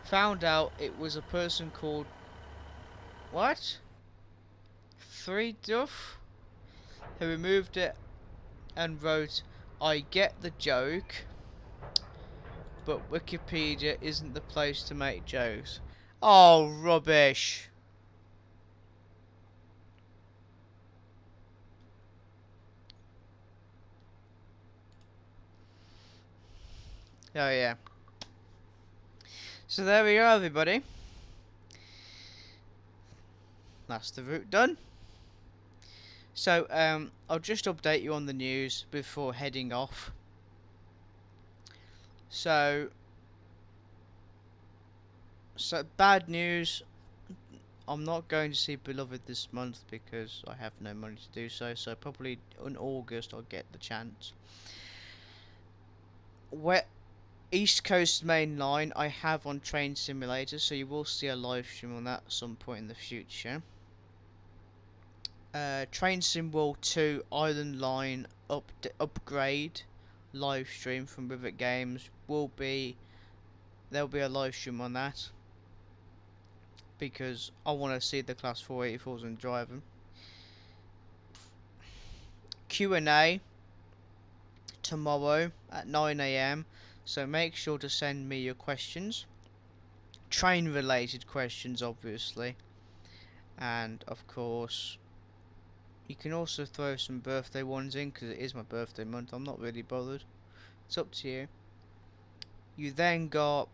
found out it was a person called what? Three Duff, who removed it and wrote, "I get the joke, but Wikipedia isn't the place to make jokes." Oh, rubbish. Oh yeah. So there we go, everybody. That's the route done. So I'll just update you on the news before heading off. So bad news. I'm not going to see Beloved this month because I have no money to do so. So probably in August I'll get the chance. East Coast Main Line I have on Train Simulator, so you will see a live stream on that at some point in the future. Train Sim World 2 Island Line upgrade live stream from Rivet Games there'll be a live stream on that because I want to see the Class 484s and drive them. Q&A tomorrow at 9 AM, so make sure to send me your questions, train related questions obviously, and of course you can also throw some birthday ones in because it is my birthday month. I'm not really bothered, it's up to you. You then got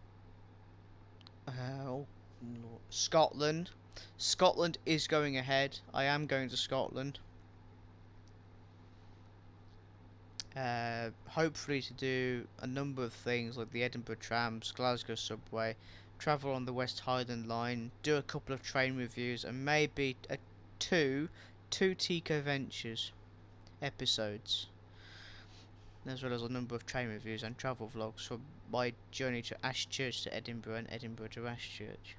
Scotland. Scotland is going ahead. I am going to Scotland. Hopefully to do a number of things like the Edinburgh trams, Glasgow subway, travel on the West Highland line, do a couple of train reviews, and maybe two Tico Ventures episodes, as well as a number of train reviews and travel vlogs from my journey to Ashchurch to Edinburgh and Edinburgh to Ashchurch.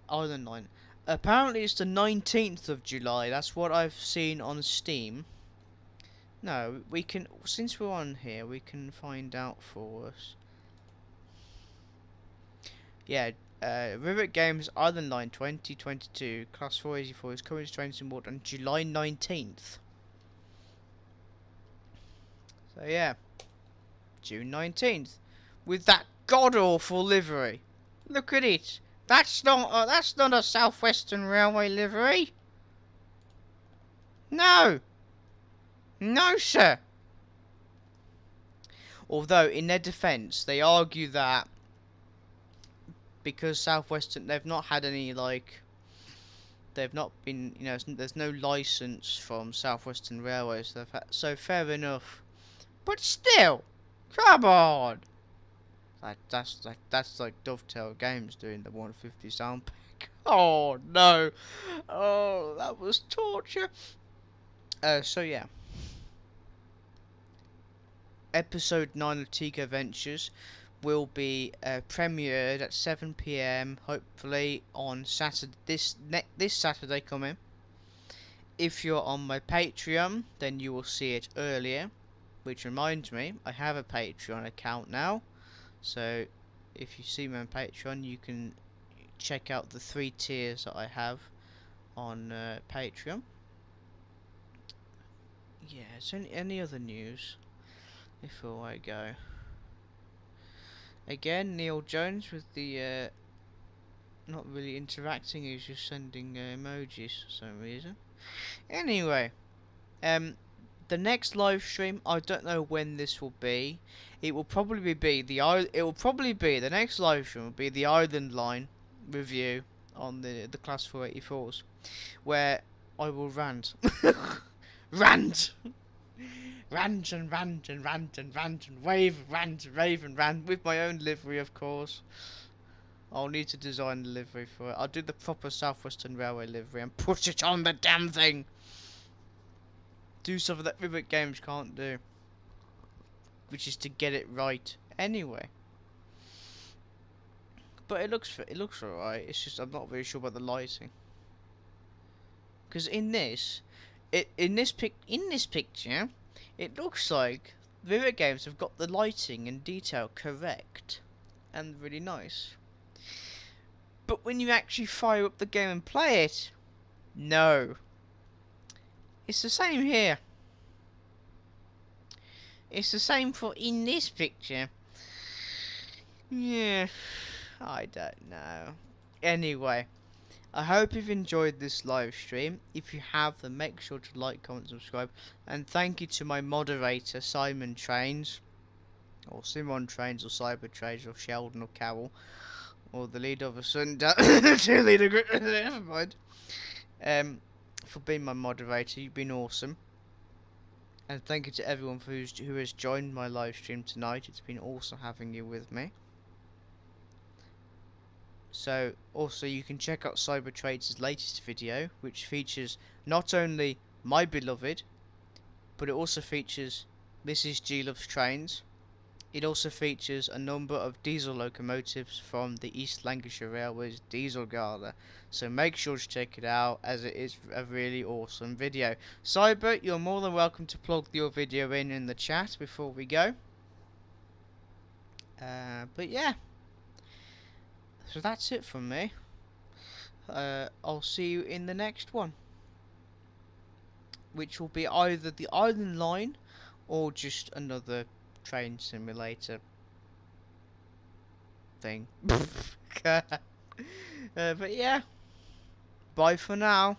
Island line. Apparently it's the 19th of July. That's what I've seen on Steam. No, we can, since we're on here, we can find out for us. Yeah, Rivet Games Island Line 2022 Class 484 is coming to Train Sim World on July 19th. So yeah, June 19th, with that god awful livery. Look at it. That's not a South Western Railway livery. No. No, sir. Although, in their defence, they argue that because South Western, they've not had any, like, they've not been, you know, there's no licence from South Western Railways, so fair enough. But still, come on. That's like Dovetail Games doing the 150 sound pack. Oh no. Oh, that was torture. So yeah. Episode 9 of Tico Ventures will be premiered at 7 PM hopefully on Saturday, this Saturday coming. if you're on my Patreon, then you will see it earlier. Which reminds me, I have a Patreon account now. So if you see me on Patreon, you can check out the 3 tiers that I have on Patreon. Yeah, is there any other news before I go? Again, Neil Jones with the not really interacting, he's just sending emojis for some reason. Anyway, the next live stream, I don't know when this will be. It will probably be the next live stream will be the Island Line review on the Class 484s, where I will rant, rant, rant and rant and rant and rant and wave, rant, rave and rant with my own livery, of course. I'll need to design the livery for it. I'll do the proper South Western Railway livery and put it on the damn thing. Do something that Rivet Games can't do, which is to get it right anyway. But it looks alright. It's just I'm not really sure about the lighting. Because in this picture, it looks like Rivet Games have got the lighting and detail correct and really nice. But when you actually fire up the game and play it, no. It's the same here. It's the same for in this picture. Yeah, I don't know. Anyway, I hope you've enjoyed this live stream. If you have, then make sure to like, comment, subscribe. And thank you to my moderator, Simon Trains. Or Simon Trains, or Cyber Trains, or Sheldon, or Carol. Or the leader of a Sunday cheerleader group. Never mind. For being my moderator, you've been awesome. And thank you to everyone who has joined my live stream tonight. It's been awesome having you with me. So, also you can check out Cyber Trades' latest video, which features not only my beloved, but it also features Mrs. G Loves Trains. It also features a number of diesel locomotives from the East Lancashire Railway's Diesel Gala. So make sure to check it out, as it is a really awesome video. Cyber, you're more than welcome to plug your video in the chat before we go. But yeah. So that's it from me. I'll see you in the next one, which will be either the Island Line or just another train simulator thing. But yeah, bye for now.